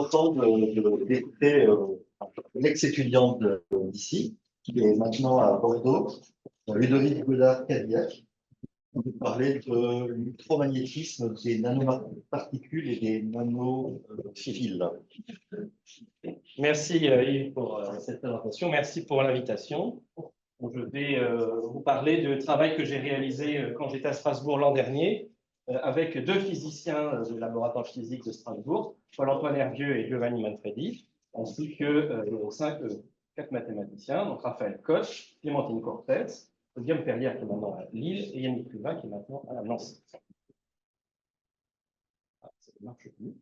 content d'écouter l'ex-étudiante d'ici, qui est maintenant à Bordeaux, Ludovic Godard-Cadillac, pour nous parler de micromagnétisme des nanoparticules et des nanofils. Merci Yves pour cette présentation, merci pour l'invitation. Je vais vous parler du travail que j'ai réalisé quand j'étais à Strasbourg l'an dernier avec deux physiciens du laboratoire physique de Strasbourg, Paul-Antoine Hervieux et Giovanni Manfredi, ainsi que quatre mathématiciens, donc Raphaël Koch, Clémentine Cortez, Guillaume Perrière qui est maintenant à Lille et Yannick Cluva qui est maintenant à Nancy. Ah, ça ne marche plus.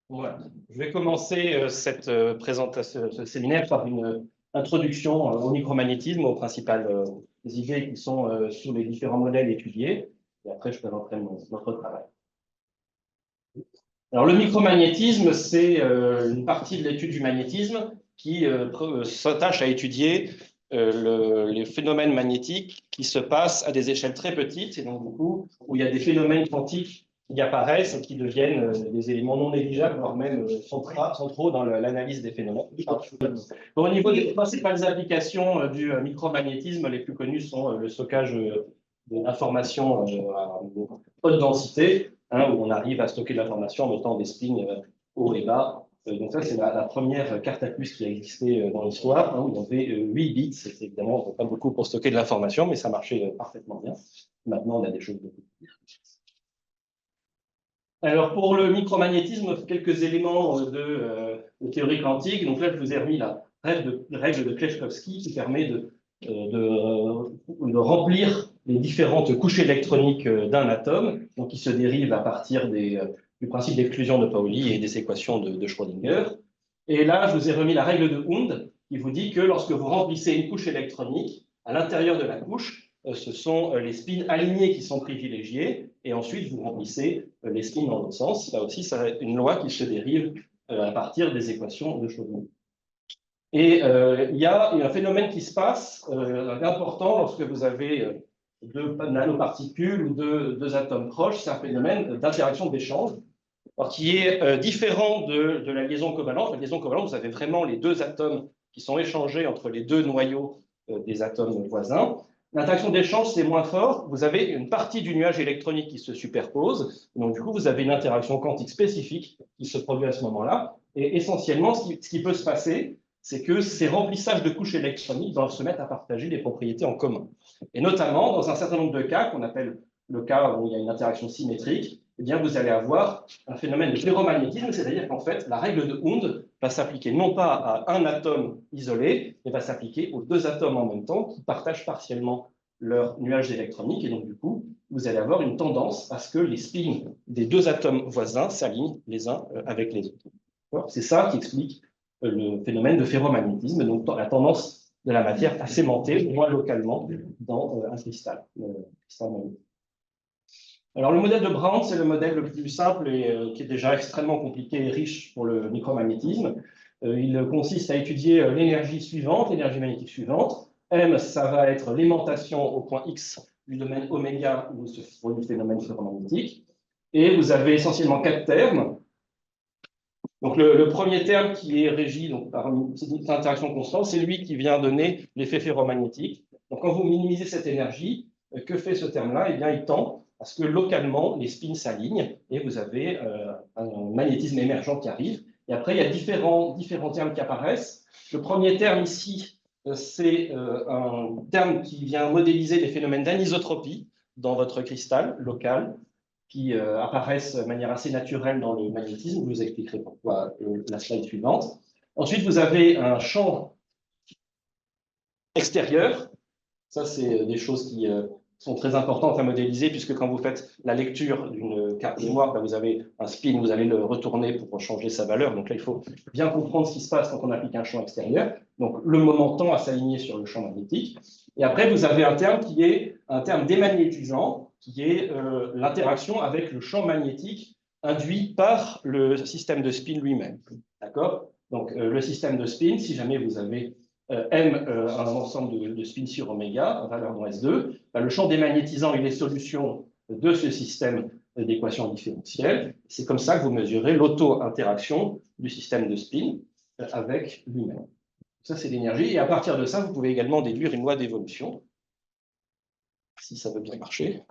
Voilà. Je vais commencer cette présentation, ce séminaire par une introduction au micromagnétisme, aux principales idées qui sont sur les différents modèles étudiés, et après je présenterai notre travail. Alors le micromagnétisme, c'est une partie de l'étude du magnétisme qui s'attache à étudier les phénomènes magnétiques qui se passent à des échelles très petites, et donc du coup où il y a des phénomènes quantiques qui apparaissent et qui deviennent des éléments non négligeables, voire même centraux dans l'analyse des phénomènes. Bon, au niveau des principales applications du micromagnétisme, les plus connues sont le stockage d'informations à haute densité, où on arrive à stocker de l'information en mettant des spins haut et bas. Donc ça, c'est la première carte à puce qui a existé dans l'histoire, où il y avait 8 bits. C'est évidemment pas beaucoup pour stocker de l'information, mais ça marchait parfaitement bien. Maintenant, on a des choses beaucoup plus. Alors, pour le micromagnétisme, quelques éléments de théorie quantique. Donc là, je vous ai remis la règle de Kleshkovsky qui permet de remplir les différentes couches électroniques d'un atome, donc qui se dérivent à partir du principe d'exclusion de Pauli et des équations de Schrödinger. Et là, je vous ai remis la règle de Hund qui vous dit que lorsque vous remplissez une couche électronique, à l'intérieur de la couche, ce sont les spins alignés qui sont privilégiés, et ensuite vous remplissez les spins dans l'autre sens. Là aussi, c'est une loi qui se dérive à partir des équations de Schrödinger. Et il y a un phénomène qui se passe important lorsque vous avez deux nanoparticules ou deux atomes proches, c'est un phénomène d'interaction d'échange, qui est différent de la liaison covalente. La liaison covalente, vous avez vraiment les deux atomes qui sont échangés entre les deux noyaux des atomes voisins. L'interaction d'échange, c'est moins fort. Vous avez une partie du nuage électronique qui se superpose. Donc, du coup, vous avez une interaction quantique spécifique qui se produit à ce moment-là. Et essentiellement, ce qui peut se passer, c'est que ces remplissages de couches électroniques doivent se mettre à partager des propriétés en commun. Et notamment, dans un certain nombre de cas, qu'on appelle le cas où il y a une interaction symétrique, eh bien, vous allez avoir un phénomène de ferromagnétisme, c'est-à-dire qu'en fait, la règle de Hund va s'appliquer non pas à un atome isolé, mais va s'appliquer aux deux atomes en même temps qui partagent partiellement leur nuage électronique. Et donc, du coup, vous allez avoir une tendance à ce que les spins des deux atomes voisins s'alignent les uns avec les autres. C'est ça qui explique le phénomène de ferromagnétisme, donc la tendance de la matière à s'aimanter, au moins localement, dans un cristal magnétique. Alors, le modèle de Brown, c'est le modèle le plus simple et qui est déjà extrêmement compliqué et riche pour le micromagnétisme. Il consiste à étudier l'énergie suivante, l'énergie magnétique suivante. M, ça va être l'aimantation au point X du domaine oméga où se produit le phénomène ferromagnétique. Et vous avez essentiellement 4 termes. Donc, le premier terme qui est régi donc, par cette interaction constante, c'est lui qui vient donner l'effet ferromagnétique. Donc, quand vous minimisez cette énergie, que fait ce terme-là? Eh bien, il tend à ce que localement, les spins s'alignent et vous avez un magnétisme émergent qui arrive. Et après, il y a différents termes qui apparaissent. Le premier terme ici, c'est un terme qui vient modéliser les phénomènes d'anisotropie dans votre cristal local, qui apparaissent de manière assez naturelle dans le magnétisme. Je vous expliquerai pourquoi la slide suivante. Ensuite, vous avez un champ extérieur. Ça, c'est des choses qui sont très importantes à modéliser, puisque quand vous faites la lecture d'une carte mémoire, vous avez un spin, vous allez le retourner pour changer sa valeur. Donc là, il faut bien comprendre ce qui se passe quand on applique un champ extérieur. Donc, le moment tend à s'aligner sur le champ magnétique. Et après, vous avez un terme qui est un terme démagnétisant, qui est l'interaction avec le champ magnétique induit par le système de spin lui-même. D'accord? Donc, le système de spin, si jamais vous avez M, un ensemble de spins sur oméga, valeur dans S2, le champ démagnétisant, il est solution de ce système d'équations différentielles. C'est comme ça que vous mesurez l'auto-interaction du système de spin avec lui-même. Ça, c'est l'énergie. Et à partir de ça, vous pouvez également déduire une loi d'évolution, si ça veut bien marcher.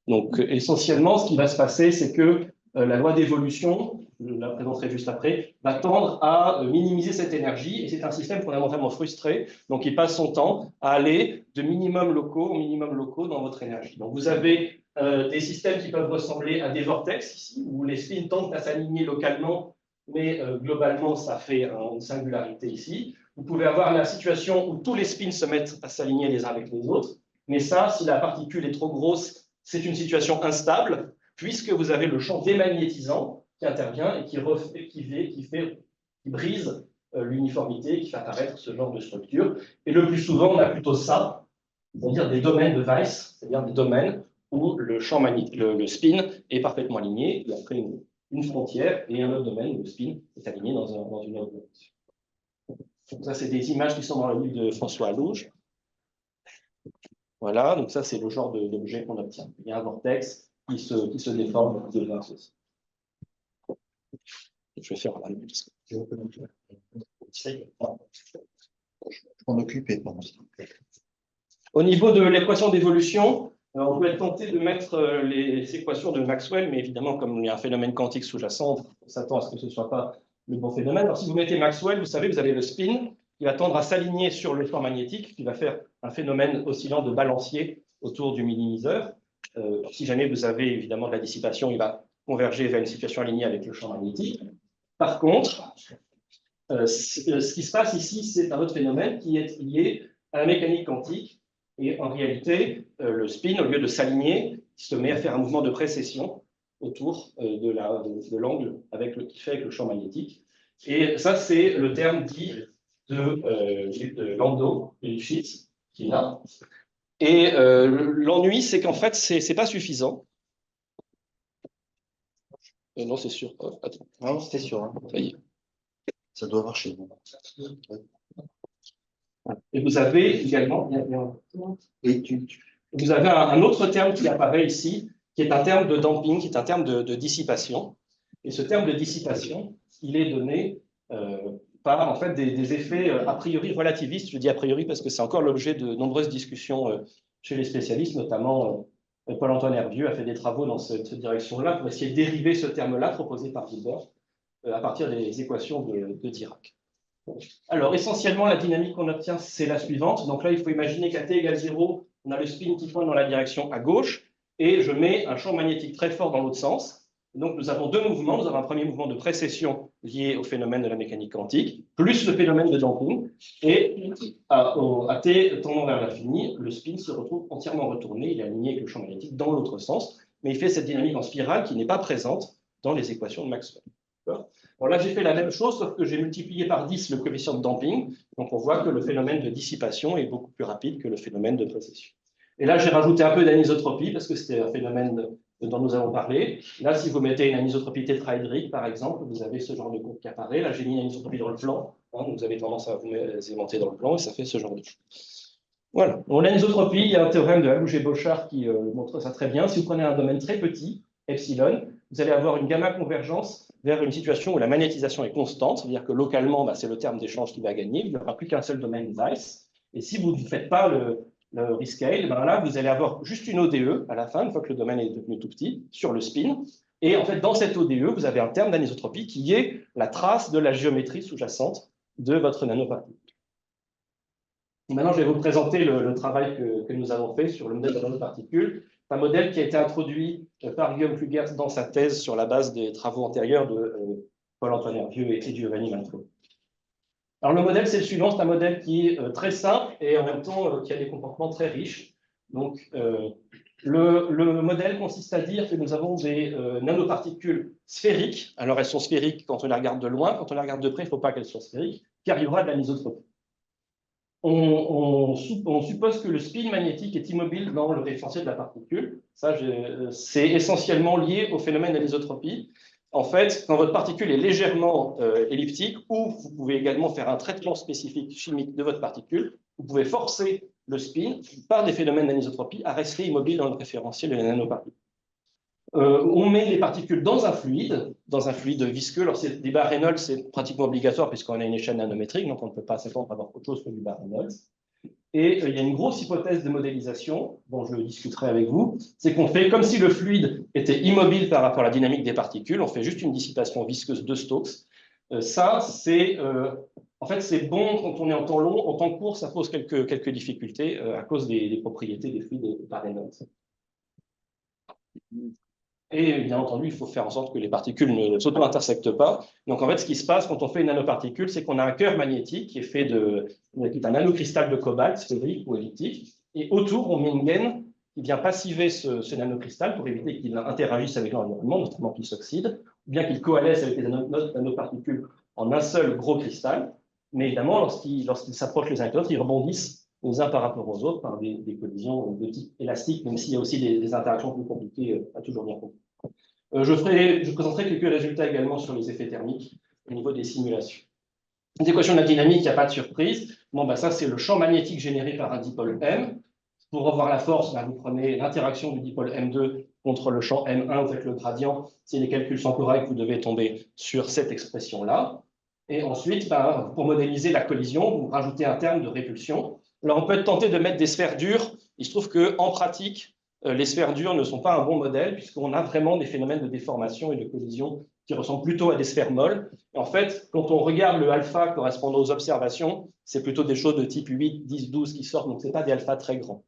Donc, essentiellement, ce qui va se passer, c'est que la loi d'évolution, je la présenterai juste après, va tendre à minimiser cette énergie. Et c'est un système fondamentalement frustré, donc il passe son temps à aller de minimum locaux en minimum locaux dans votre énergie. Donc, vous avez des systèmes qui peuvent ressembler à des vortex, ici, où les spins tendent à s'aligner localement, mais globalement, ça fait une singularité ici. Vous pouvez avoir la situation où tous les spins se mettent à s'aligner les uns avec les autres. Mais ça, si la particule est trop grosse, c'est une situation instable, puisque vous avez le champ démagnétisant qui intervient et qui brise l'uniformité, qui fait apparaître ce genre de structure. Et le plus souvent, on a plutôt ça, c'est-à-dire des domaines de Weiss, c'est-à-dire des domaines où le champ le spin est parfaitement aligné, et après une frontière, et un autre domaine où le spin est aligné dans une autre direction. Donc ça, c'est des images qui sont dans le livre de François Allouge. Voilà, donc ça, c'est le genre d'objet qu'on obtient. Il y a un vortex qui se déforme de là. Je vais faire la même. Je m'en occupais. Au niveau de l'équation d'évolution, on peut être tenté de mettre les équations de Maxwell, mais évidemment, comme il y a un phénomène quantique sous-jacent, on s'attend à ce que ce ne soit pas le bon phénomène. Alors, si vous mettez Maxwell, vous savez, vous avez le spin qui va tendre à s'aligner sur le champ magnétique, qui va faire un phénomène oscillant de balancier autour du minimiseur. Si jamais vous avez évidemment de la dissipation, il va converger vers une situation alignée avec le champ magnétique. Par contre, ce qui se passe ici, c'est un autre phénomène qui est lié à la mécanique quantique. Et en réalité, le spin, au lieu de s'aligner, se met à faire un mouvement de précession autour de l'angle qui fait avec le champ magnétique. Et ça, c'est le terme dit de Landau et Lifshitz, qui est là. Et l'ennui, c'est qu'en fait, ce n'est pas suffisant. Non, c'est sûr. Attends. Non, c'était sûr. Hein. Ça y est. Ça doit marcher. Bon. Et vous avez également, vous avez un autre terme qui apparaît ici, qui est un terme de damping, qui est un terme de dissipation. Et ce terme de dissipation, il est donné par en fait des effets a priori relativistes. Je dis a priori parce que c'est encore l'objet de nombreuses discussions chez les spécialistes, notamment Paul-Antoine Hervieux a fait des travaux dans cette direction-là pour essayer de dériver ce terme-là proposé par Hilbert à partir des équations de Dirac. Alors, essentiellement, la dynamique qu'on obtient, c'est la suivante. Donc là, il faut imaginer qu'à t égale 0, on a le spin qui pointe dans la direction à gauche, et je mets un champ magnétique très fort dans l'autre sens. Donc, nous avons deux mouvements. Nous avons un premier mouvement de précession lié au phénomène de la mécanique quantique, plus le phénomène de damping. Et à t tendant vers l'infini, le spin se retrouve entièrement retourné. Il est aligné avec le champ magnétique dans l'autre sens, mais il fait cette dynamique en spirale qui n'est pas présente dans les équations de Maxwell. Bon, là, j'ai fait la même chose, sauf que j'ai multiplié par 10 le coefficient de damping. Donc, on voit que le phénomène de dissipation est beaucoup plus rapide que le phénomène de précession. Et là, j'ai rajouté un peu d'anisotropie, parce que c'était un phénomène dont nous avons parlé. Là, si vous mettez une anisotropie tétraédrique, par exemple, vous avez ce genre de courbe qui apparaît. Là, j'ai mis une anisotropie dans le plan. Hein, vous avez tendance à vous aimanter dans le plan, et ça fait ce genre de choses. Voilà. Donc, l'anisotropie, il y a un théorème de Allouge et Bochart qui montre ça très bien. Si vous prenez un domaine très petit, epsilon, vous allez avoir une gamma convergence vers une situation où la magnétisation est constante, c'est-à-dire que localement, c'est le terme d'échange qui va gagner, il n'y aura plus qu'un seul domaine Weiss. Et si vous ne faites pas le rescale, là, vous allez avoir juste une ODE à la fin, une fois que le domaine est devenu tout petit, sur le spin. Et en fait, dans cette ODE, vous avez un terme d'anisotropie qui est la trace de la géométrie sous-jacente de votre nanoparticule. Maintenant, je vais vous présenter le travail que nous avons fait sur le modèle de nanoparticule. C'est un modèle qui a été introduit par Guillaume Klugers dans sa thèse sur la base des travaux antérieurs de Paul-Antoine Hervieux et Giovanni Manfredi. Alors, le modèle, c'est le suivant. C'est un modèle qui est très simple et en même temps qui a des comportements très riches. Donc, le modèle consiste à dire que nous avons des nanoparticules sphériques. Alors, elles sont sphériques quand on les regarde de loin. Quand on les regarde de près, il ne faut pas qu'elles soient sphériques, car il y aura de l'anisotropie. On suppose que le spin magnétique est immobile dans le référentiel de la particule. Ça, c'est essentiellement lié au phénomène d'anisotropie. En fait, quand votre particule est légèrement elliptique, ou vous pouvez également faire un traitement spécifique chimique de votre particule, vous pouvez forcer le spin, par des phénomènes d'anisotropie, à rester immobile dans le référentiel de la nanoparticule. On met les particules dans un fluide visqueux. Alors, des barres Reynolds, c'est pratiquement obligatoire puisqu'on a une échelle nanométrique, donc on ne peut pas s'attendre à avoir autre chose que du bar Reynolds. Et il y a une grosse hypothèse de modélisation, dont je discuterai avec vous, c'est qu'on fait comme si le fluide était immobile par rapport à la dynamique des particules, on fait juste une dissipation visqueuse de Stokes. En fait, c'est bon quand on est en temps long. En temps court, ça pose quelques difficultés à cause des propriétés des fluides par Reynolds. Et bien entendu, il faut faire en sorte que les particules ne s'auto-intersectent pas. Donc en fait, ce qui se passe quand on fait une nanoparticule, c'est qu'on a un cœur magnétique qui est fait qui est un nanocristal de cobalt, sphérique ou elliptique. Et autour, on met une gaine qui vient passiver ce nanocristal pour éviter qu'il interagisse avec l'environnement, notamment qu'il s'oxyde, ou bien qu'il coalesce avec les nanoparticules en un seul gros cristal. Mais évidemment, lorsqu'ils s'approchent les uns avec les autres, ils rebondissent les uns par rapport aux autres par des collisions de type élastique, même s'il y a aussi des interactions plus compliquées à toujours bien comprendre. Je présenterai quelques résultats également sur les effets thermiques au niveau des simulations. Les équations de la dynamique, il n'y a pas de surprise. Bon, ça, c'est le champ magnétique généré par un dipôle M. Pour revoir la force, vous prenez l'interaction du dipôle M2 contre le champ M1, vous faites le gradient. Si les calculs sont corrects, vous devez tomber sur cette expression-là. Et ensuite, pour modéliser la collision, vous rajoutez un terme de répulsion. Alors, on peut être tenté de mettre des sphères dures. Il se trouve qu'en pratique, les sphères dures ne sont pas un bon modèle, puisqu'on a vraiment des phénomènes de déformation et de collision qui ressemblent plutôt à des sphères molles. Et en fait, quand on regarde le alpha correspondant aux observations, c'est plutôt des choses de type 8, 10, 12 qui sortent, donc ce n'est pas des alphas très grands.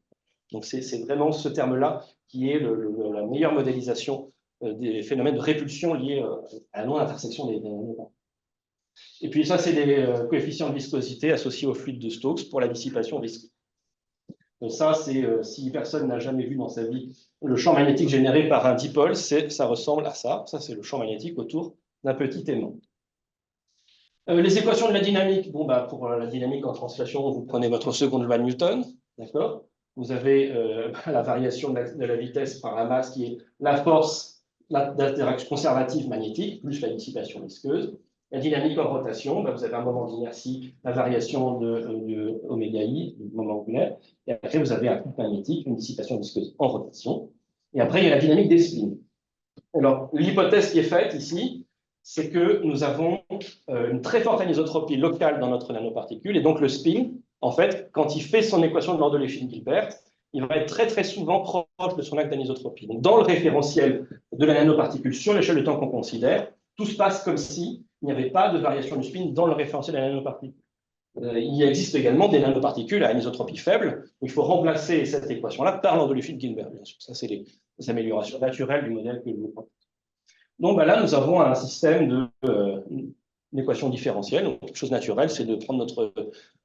Donc, c'est vraiment ce terme-là qui est la meilleure modélisation des phénomènes de répulsion liés à la non-intersection des nanoparticules. Et puis ça, c'est des coefficients de viscosité associés au fluide de Stokes pour la dissipation visqueuse. Donc ça, c'est si personne n'a jamais vu dans sa vie le champ magnétique généré par un dipôle, ça ressemble à ça. Ça, c'est le champ magnétique autour d'un petit aimant. Les équations de la dynamique, pour la dynamique en translation, vous prenez votre seconde loi de Newton, d'accord? Vous avez la variation de la vitesse par la masse qui est la force d'interaction conservative magnétique plus la dissipation visqueuse. La dynamique en rotation, vous avez un moment d'inertie, la variation de oméga i, du moment angulaire, et après vous avez un couple magnétique, une dissipation visqueuse en rotation, et après il y a la dynamique des spins. Alors l'hypothèse qui est faite ici, c'est que nous avons une très forte anisotropie locale dans notre nanoparticule, et donc le spin, en fait, quand il fait son équation de Mendeleïev-Gilbert, il va être très très souvent proche de son axe d'anisotropie. Donc dans le référentiel de la nanoparticule sur l'échelle de temps qu'on considère, tout se passe comme si il n'y avait pas de variation du spin dans le référentiel de la nanoparticule. Il existe également des nanoparticules à anisotropie faible, où il faut remplacer cette équation-là par Mendeleïev-Gilbert, bien sûr. Ça, c'est les améliorations naturelles du modèle que je vous propose. Donc là, nous avons un système d'équation différentielle. Donc, quelque chose de naturel, c'est de prendre notre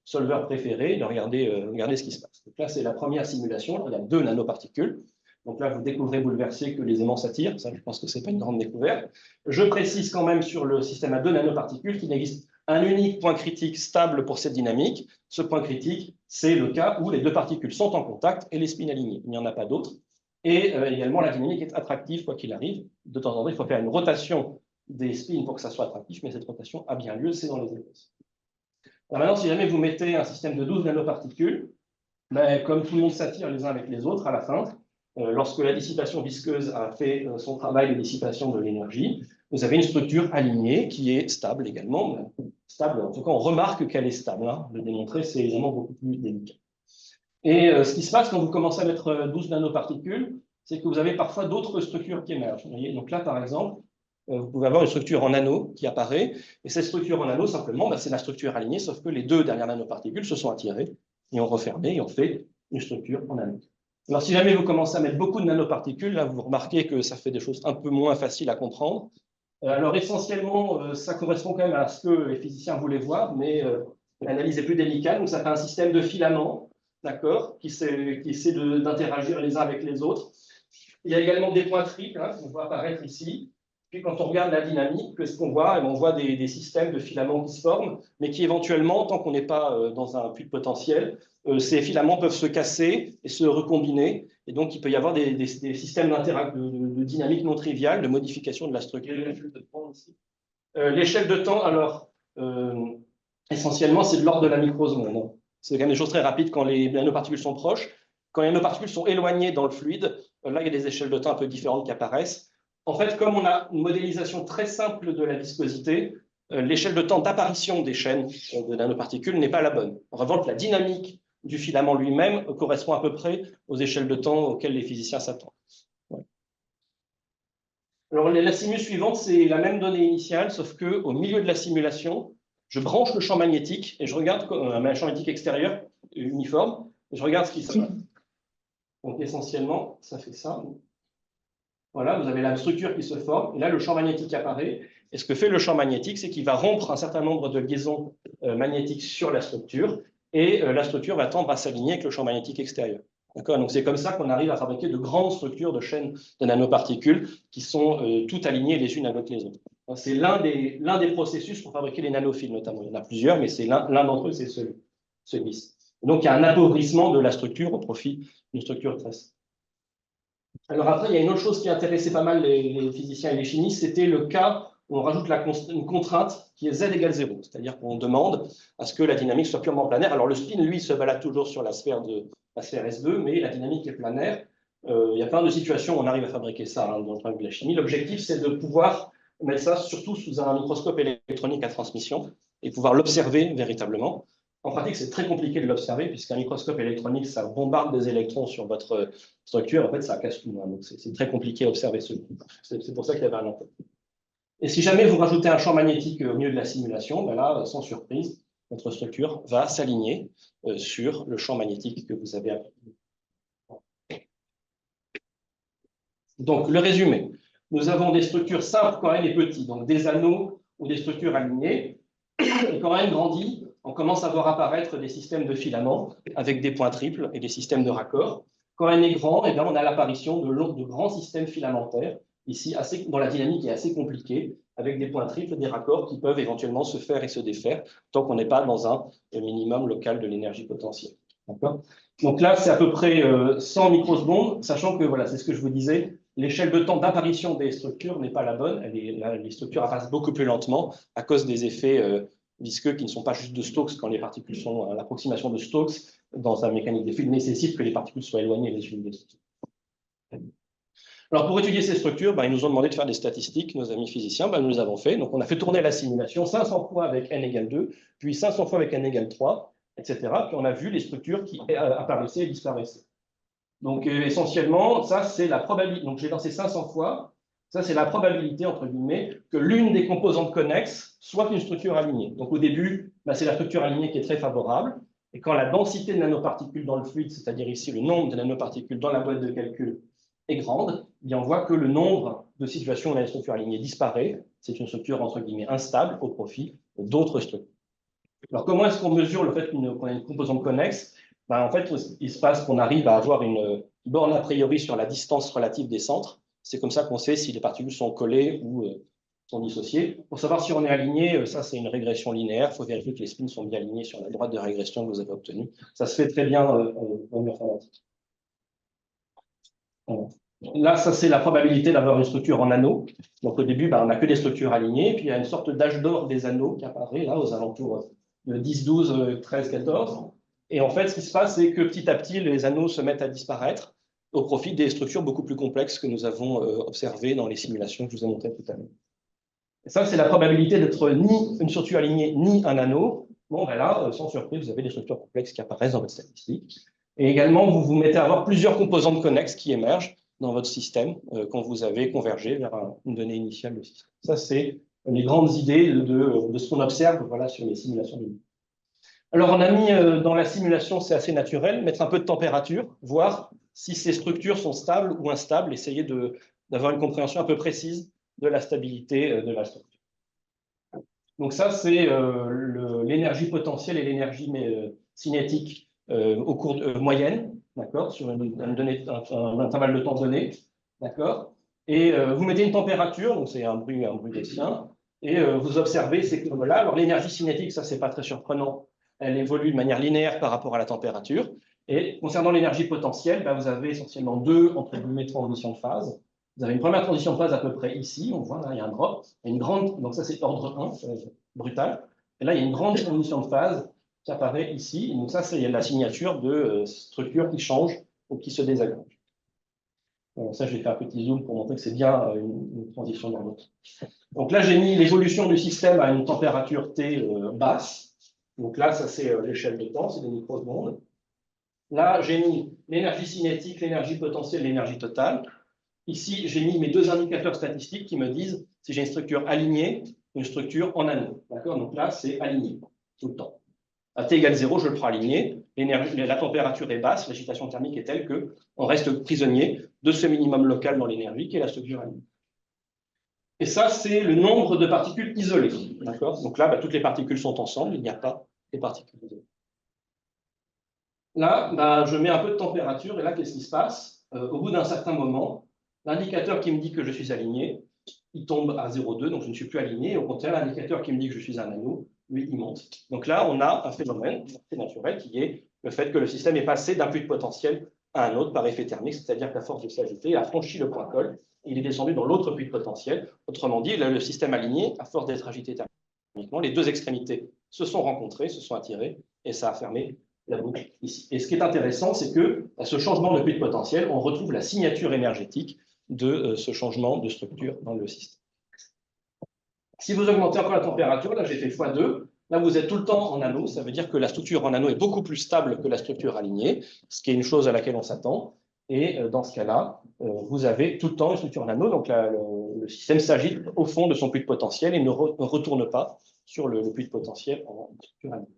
solveur préféré et de regarder ce qui se passe. Donc là, c'est la première simulation. Il y a 2 nanoparticules. Donc là, vous découvrez bouleversé que les aimants s'attirent. Ça, je pense que ce n'est pas une grande découverte. Je précise quand même sur le système à 2 nanoparticules qu'il existe un unique point critique stable pour cette dynamique. Ce point critique, c'est le cas où les 2 particules sont en contact et les spins alignés. Il n'y en a pas d'autres. Et également, la dynamique est attractive, quoi qu'il arrive. De temps en temps, il faut faire une rotation des spins pour que ça soit attractif, mais cette rotation a bien lieu, c'est dans les équations. Alors maintenant, si jamais vous mettez un système de 12 nanoparticules, comme tout le monde s'attire les uns avec les autres, à la fin, lorsque la dissipation visqueuse a fait son travail de dissipation de l'énergie, vous avez une structure alignée qui est stable également. Stable, en tout cas, on remarque qu'elle est stable. Hein. Le démontrer, c'est évidemment beaucoup plus délicat. Et ce qui se passe quand vous commencez à mettre 12 nanoparticules, c'est que vous avez parfois d'autres structures qui émergent. Vous voyez, donc là, par exemple, vous pouvez avoir une structure en anneau qui apparaît, et cette structure en anneau, simplement, c'est la structure alignée, sauf que les 2 dernières nanoparticules se sont attirées, et ont refermé, et ont fait une structure en anneau. Alors, si jamais vous commencez à mettre beaucoup de nanoparticules, là, vous remarquez que ça fait des choses un peu moins faciles à comprendre. Alors, essentiellement, ça correspond quand même à ce que les physiciens voulaient voir, mais l'analyse est plus délicate, donc ça fait un système de filaments, d'accord, qui essaie d'interagir les uns avec les autres. Il y a également des points triples qu'on voit apparaître ici. Puis quand on regarde la dynamique, qu'est-ce qu'on voit? On voit des systèmes de filaments qui se forment, mais qui éventuellement, tant qu'on n'est pas dans un puits de potentiel, ces filaments peuvent se casser et se recombiner. Et donc, il peut y avoir des systèmes de dynamique non triviale, de modification de la structure. L'échelle de temps, alors, essentiellement, c'est de l'ordre de la microseconde. c'est quand même des choses très rapides quand les nanoparticules sont proches. Quand les nanoparticules sont éloignées dans le fluide, là, il y a des échelles de temps un peu différentes qui apparaissent. En fait, comme on a une modélisation très simple de la viscosité, l'échelle de temps d'apparition des chaînes de nanoparticules n'est pas la bonne. En revanche, la dynamique du filament lui-même correspond à peu près aux échelles de temps auxquelles les physiciens s'attendent. Ouais. Alors, la simu suivante, c'est la même donnée initiale, sauf qu'au milieu de la simulation, je branche le champ magnétique et je regarde un champ magnétique extérieur uniforme, et je regarde ce qui se passe. Donc, essentiellement, ça fait ça. Voilà, vous avez la structure qui se forme, et là, le champ magnétique apparaît. Et ce que fait le champ magnétique, c'est qu'il va rompre un certain nombre de liaisons magnétiques sur la structure, et la structure va tendre à s'aligner avec le champ magnétique extérieur. Donc, c'est comme ça qu'on arrive à fabriquer de grandes structures de chaînes de nanoparticules qui sont toutes alignées les unes avec les autres. C'est l'un des processus pour fabriquer les nanophiles, notamment. Il y en a plusieurs, mais c'est l'un d'entre eux, c'est celui-ci. Donc, il y a un appauvrissement de la structure au profit d'une structure très simple. Alors après, il y a une autre chose qui intéressait pas mal les physiciens et les chimistes, c'était le cas où on rajoute une contrainte qui est z égale 0, c'est-à-dire qu'on demande à ce que la dynamique soit purement planaire. Alors le spin, lui, se balade toujours sur la sphère S2, mais la dynamique est planaire. Il y a plein de situations où on arrive à fabriquer ça dans le domaine de la chimie. L'objectif, c'est de pouvoir mettre ça surtout sous un microscope électronique à transmission et pouvoir l'observer véritablement. En pratique, c'est très compliqué de l'observer, puisqu'un microscope électronique, ça bombarde des électrons sur votre structure. En fait, ça casse tout. Donc, c'est très compliqué à observer ce coup. C'est pour ça qu'il y avait un intérêt. Et si jamais vous rajoutez un champ magnétique au milieu de la simulation, ben là, sans surprise, votre structure va s'aligner sur le champ magnétique que vous avez appliqué. Donc, le résumé. Nous avons des structures simples quand n est petit, donc des anneaux ou des structures alignées. Et quand n grandit, on commence à voir apparaître des systèmes de filaments avec des points triples et des systèmes de raccords. Quand n est grand, eh bien, on a l'apparition de grands systèmes filamentaires, ici, dont la dynamique est assez compliquée, avec des points triples et des raccords qui peuvent éventuellement se faire et se défaire, tant qu'on n'est pas dans un minimum local de l'énergie potentielle. Donc là, c'est à peu près 100 microsecondes, sachant que, voilà, c'est ce que je vous disais, l'échelle de temps d'apparition des structures n'est pas la bonne. Les structures apparaissent beaucoup plus lentement à cause des effets visqueux qui ne sont pas juste de Stokes quand les particules sont à l'approximation de Stokes dans un mécanique des fluides nécessite que les particules soient éloignées les unes des autres. Alors pour étudier ces structures, ils nous ont demandé de faire des statistiques, nos amis physiciens, nous les avons fait. Donc on a fait tourner la simulation 500 fois avec n égale 2, puis 500 fois avec n égale 3, etc. Puis on a vu les structures qui apparaissaient et disparaissaient. Donc essentiellement, ça c'est la probabilité. Donc j'ai lancé 500 fois. Ça, c'est la probabilité, entre guillemets, que l'une des composantes connexes soit une structure alignée. Donc, au début, c'est la structure alignée qui est très favorable. Et quand la densité de nanoparticules dans le fluide, c'est-à-dire ici le nombre de nanoparticules dans la boîte de calcul, est grande, eh bien, on voit que le nombre de situations où la structure alignée disparaît. C'est une structure, entre guillemets, instable au profit d'autres structures. Alors, comment est-ce qu'on mesure le fait qu'on a une composante connexe? En fait, il se passe qu'on arrive à avoir une borne a priori sur la distance relative des centres. C'est comme ça qu'on sait si les particules sont collées ou sont dissociées. Pour savoir si on est aligné, ça c'est une régression linéaire. Il faut vérifier que les spins sont bien alignés sur la droite de régression que vous avez obtenue. Ça se fait très bien en informatique. Là, ça c'est la probabilité d'avoir une structure en anneaux. Donc au début, on n'a que des structures alignées. Puis il y a une sorte d'âge d'or des anneaux qui apparaît là aux alentours de 10, 12, 13, 14. Et en fait, ce qui se passe, c'est que petit à petit, les anneaux se mettent à disparaître au profit des structures beaucoup plus complexes que nous avons observées dans les simulations que je vous ai montrées tout à l'heure. Et ça, c'est la probabilité d'être ni une structure alignée, ni un anneau. Bon, là, sans surprise, vous avez des structures complexes qui apparaissent dans votre statistique. Et également, vous vous mettez à avoir plusieurs composantes connexes qui émergent dans votre système quand vous avez convergé vers une donnée initiale de système. Ça, c'est les grandes idées de ce qu'on observe sur les simulations de vie. Alors, on a mis dans la simulation, c'est assez naturel, mettre un peu de température, voir si ces structures sont stables ou instables, essayer d'avoir une compréhension un peu précise de la stabilité de la structure. Donc ça, c'est l'énergie potentielle et l'énergie cinétique au cours moyenne, d'accord, sur un intervalle de temps donné, d'accord. Et vous mettez une température, donc c'est un bruit gaussien, et vous observez ces courbes-là. Alors l'énergie cinétique, ça c'est pas très surprenant. Elle évolue de manière linéaire par rapport à la température. Et concernant l'énergie potentielle, vous avez essentiellement deux, entre guillemets, transitions de phase. Vous avez une première transition de phase à peu près ici, on voit là, il y a un drop, il y a une grande, donc ça c'est ordre 1, brutal. Et là, il y a une grande transition de phase qui apparaît ici. Donc ça, c'est la signature de structures qui changent ou qui se désagrègent. Ça, j'ai fait un petit zoom pour montrer que c'est bien une transition dans l'autre. Donc là, j'ai mis l'évolution du système à une température T basse. Donc là, ça, c'est l'échelle de temps, c'est des microsecondes. Là, j'ai mis l'énergie cinétique, l'énergie potentielle, l'énergie totale. Ici, j'ai mis mes deux indicateurs statistiques qui me disent si j'ai une structure alignée ou une structure en anneau. D'accord? Donc là, c'est aligné tout le temps. À T égale 0, je le prends aligné. La température est basse, l'agitation thermique est telle qu'on reste prisonnier de ce minimum local dans l'énergie qui est la structure alignée. Et ça, c'est le nombre de particules isolées. D'accord? Donc là, toutes les particules sont ensemble, il n'y a pas de particules isolées. Là, je mets un peu de température, et là, qu'est-ce qui se passe? Au bout d'un certain moment, l'indicateur qui me dit que je suis aligné, il tombe à 0,2, donc je ne suis plus aligné. Et au contraire, l'indicateur qui me dit que je suis un anneau, lui, il monte. Donc là, on a un phénomène naturel qui est le fait que le système est passé d'un puits de potentiel à un autre par effet thermique, c'est-à-dire qu'à force de s'agiter, il a franchi le point col, et il est descendu dans l'autre puits de potentiel. Autrement dit, là, le système aligné, à force d'être agité thermiquement, les deux extrémités se sont rencontrées, se sont attirées, et ça a fermé la boucle ici. Et ce qui est intéressant, c'est que à ce changement de puits de potentiel, on retrouve la signature énergétique de ce changement de structure dans le système. Si vous augmentez encore la température, là j'ai fait x2, là vous êtes tout le temps en anneau, ça veut dire que la structure en anneau est beaucoup plus stable que la structure alignée, ce qui est une chose à laquelle on s'attend, et dans ce cas-là, vous avez tout le temps une structure en anneau, donc le système s'agite au fond de son puits de potentiel et ne retourne pas sur le puits de potentiel en structure alignée.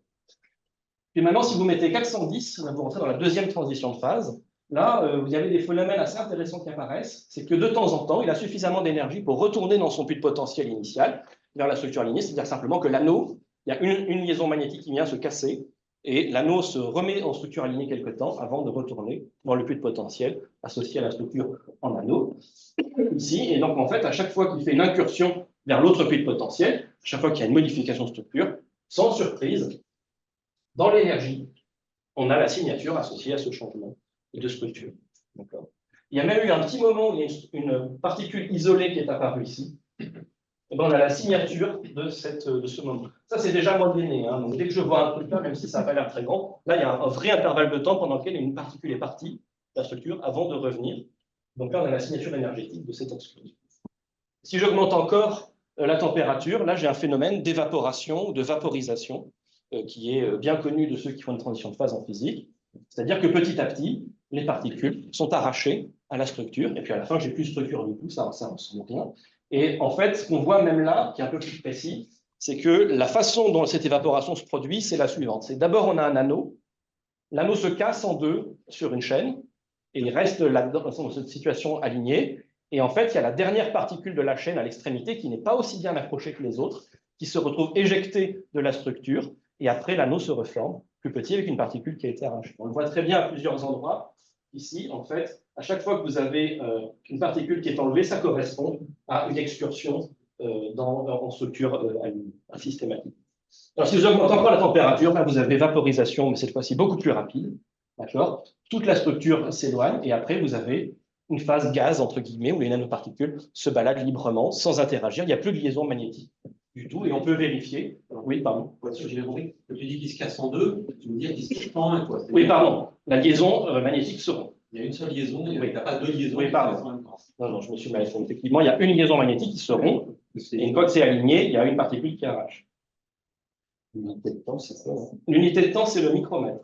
Puis maintenant, si vous mettez 410, vous rentrez dans la deuxième transition de phase. Là, vous avez des phénomènes assez intéressants qui apparaissent. C'est que de temps en temps, il a suffisamment d'énergie pour retourner dans son puits de potentiel initial, vers la structure alignée, c'est-à-dire simplement que l'anneau, il y a une liaison magnétique qui vient se casser, et l'anneau se remet en structure alignée quelque temps avant de retourner dans le puits de potentiel associé à la structure en anneau, ici. Et donc, en fait, à chaque fois qu'il fait une incursion vers l'autre puits de potentiel, à chaque fois qu'il y a une modification de structure, sans surprise, dans l'énergie, on a la signature associée à ce changement de structure. Il y a même eu un petit moment où il y a une particule isolée qui est apparue ici. Et ben on a la signature de ce moment. Ça, c'est déjà moyenné. Donc, dès que je vois un truc là, même si ça n'a pas l'air très grand, là, il y a un vrai intervalle de temps pendant lequel une particule est partie de la structure avant de revenir. Donc là, on a la signature énergétique de cette exclusion. Si j'augmente encore la température, là, j'ai un phénomène d'évaporation ou de vaporisation qui est bien connu de ceux qui font une transition de phase en physique. C'est-à-dire que petit à petit, les particules sont arrachées à la structure, et puis à la fin, j'ai plus de structure du tout, ça on se rien. Et en fait, ce qu'on voit même là, qui est un peu plus précis, c'est que la façon dont cette évaporation se produit, c'est la suivante. C'est d'abord, on a un anneau, l'anneau se casse en deux sur une chaîne, et il reste là-dedans, dans cette situation alignée, et en fait, il y a la dernière particule de la chaîne à l'extrémité qui n'est pas aussi bien accrochée que les autres, qui se retrouve éjectée de la structure, et après, l'anneau se reforme, plus petit, avec une particule qui a été arrachée. On le voit très bien à plusieurs endroits. Ici, en fait, à chaque fois que vous avez une particule qui est enlevée, ça correspond à une excursion en structure systématique. Alors, si vous augmentez encore la température, là, vous avez vaporisation, mais cette fois-ci beaucoup plus rapide. D'accord? Toute la structure s'éloigne, et après, vous avez une phase gaz, entre guillemets, où les nanoparticules se baladent librement, sans interagir. Il n'y a plus de liaison magnétique du tout, et on peut vérifier. Alors, oui, pardon. J'ai compris. Quand tu dis qu'il se casse en deux, tu veux dire qu'il se casse en un, quoi. Oui, pardon. La liaison magnétique se rompt. Il y a une seule liaison, il Oui. n'y a pas deux liaisons. Oui, pardon. Non, je me suis mal informé. Effectivement, il y a une liaison magnétique qui se rompt, et une fois que c'est aligné, il y a une particule qui arrache. L'unité de temps, c'est ça. L'unité de temps, c'est le micromètre.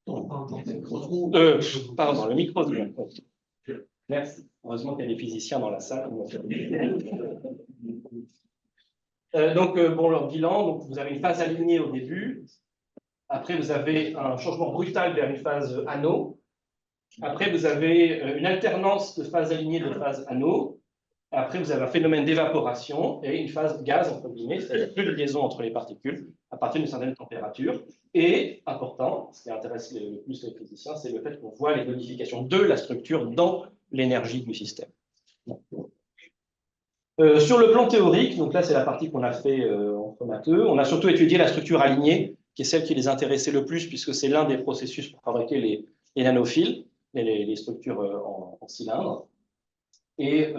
Pardon, le microseconde. Merci. Heureusement qu'il y a des physiciens dans la salle. Bon, leur bilan, donc vous avez une phase alignée au début. Après, vous avez un changement brutal vers une phase anneau. Après, vous avez une alternance de phase alignée et de phase anneau. Après, vous avez un phénomène d'évaporation et une phase gaz, entre guillemets, c'est-à-dire plus de liaison entre les particules à partir d'une certaine température. Et, important, ce qui intéresse le plus les physiciens, c'est le fait qu'on voit les modifications de la structure dans l'énergie du système. Sur le plan théorique, donc là, c'est la partie qu'on a fait entre matheux, on a surtout étudié la structure alignée, qui est celle qui les intéressait le plus, puisque c'est l'un des processus pour fabriquer les nanophiles, les structures en cylindre. Et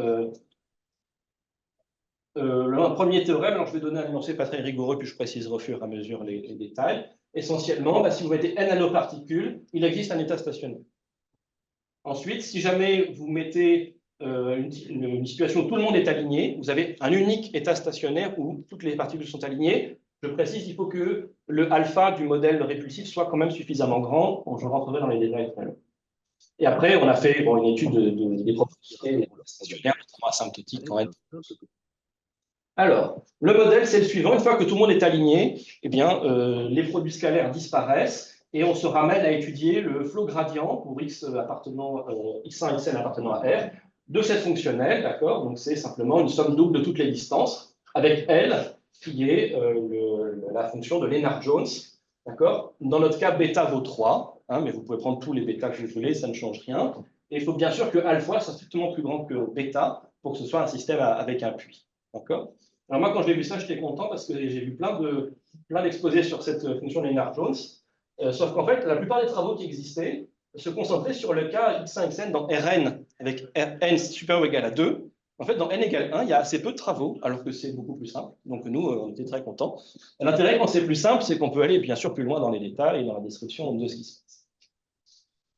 le premier théorème, alors je vais donner un énoncé pas très rigoureux, puis je préciserai au fur et à mesure les détails. Essentiellement, bah, si vous mettez n nanoparticules, il existe un état stationnaire. Ensuite, si jamais vous mettez une situation où tout le monde est aligné, vous avez un unique état stationnaire où toutes les particules sont alignées. Je précise, il faut que le alpha du modèle répulsif soit quand même suffisamment grand. Bon, je rentrerai dans les détails tout à l'heure. Et après, on a fait une étude des propriétés stationnaires, notamment asymptotiques quand même. Alors, le modèle, c'est le suivant. Une fois que tout le monde est aligné, eh bien, les produits scalaires disparaissent et on se ramène à étudier le flot gradient pour x1, xn appartenant à R de cette fonctionnelle, d'accord? Donc, c'est simplement une somme double de toutes les distances avec L, qui est la fonction de Lennard-Jones, d'accord? Dans notre cas, bêta vaut 3, hein, mais vous pouvez prendre tous les bêtas que vous voulez, ça ne change rien. Et il faut bien sûr que alpha soit strictement plus grand que bêta pour que ce soit un système avec un puits, d'accord? Alors moi, quand j'ai vu ça, j'étais content parce que j'ai vu plein d'exposés sur cette fonction de Lennard-Jones. Sauf qu'en fait, la plupart des travaux qui existaient se concentraient sur le cas x1, xn dans Rn, avec n supérieur ou égal à 2. En fait, dans n égale 1, il y a assez peu de travaux, alors que c'est beaucoup plus simple. Donc nous, on était très contents. L'intérêt, quand c'est plus simple, c'est qu'on peut aller bien sûr plus loin dans les détails et dans la description de ce qui se passe.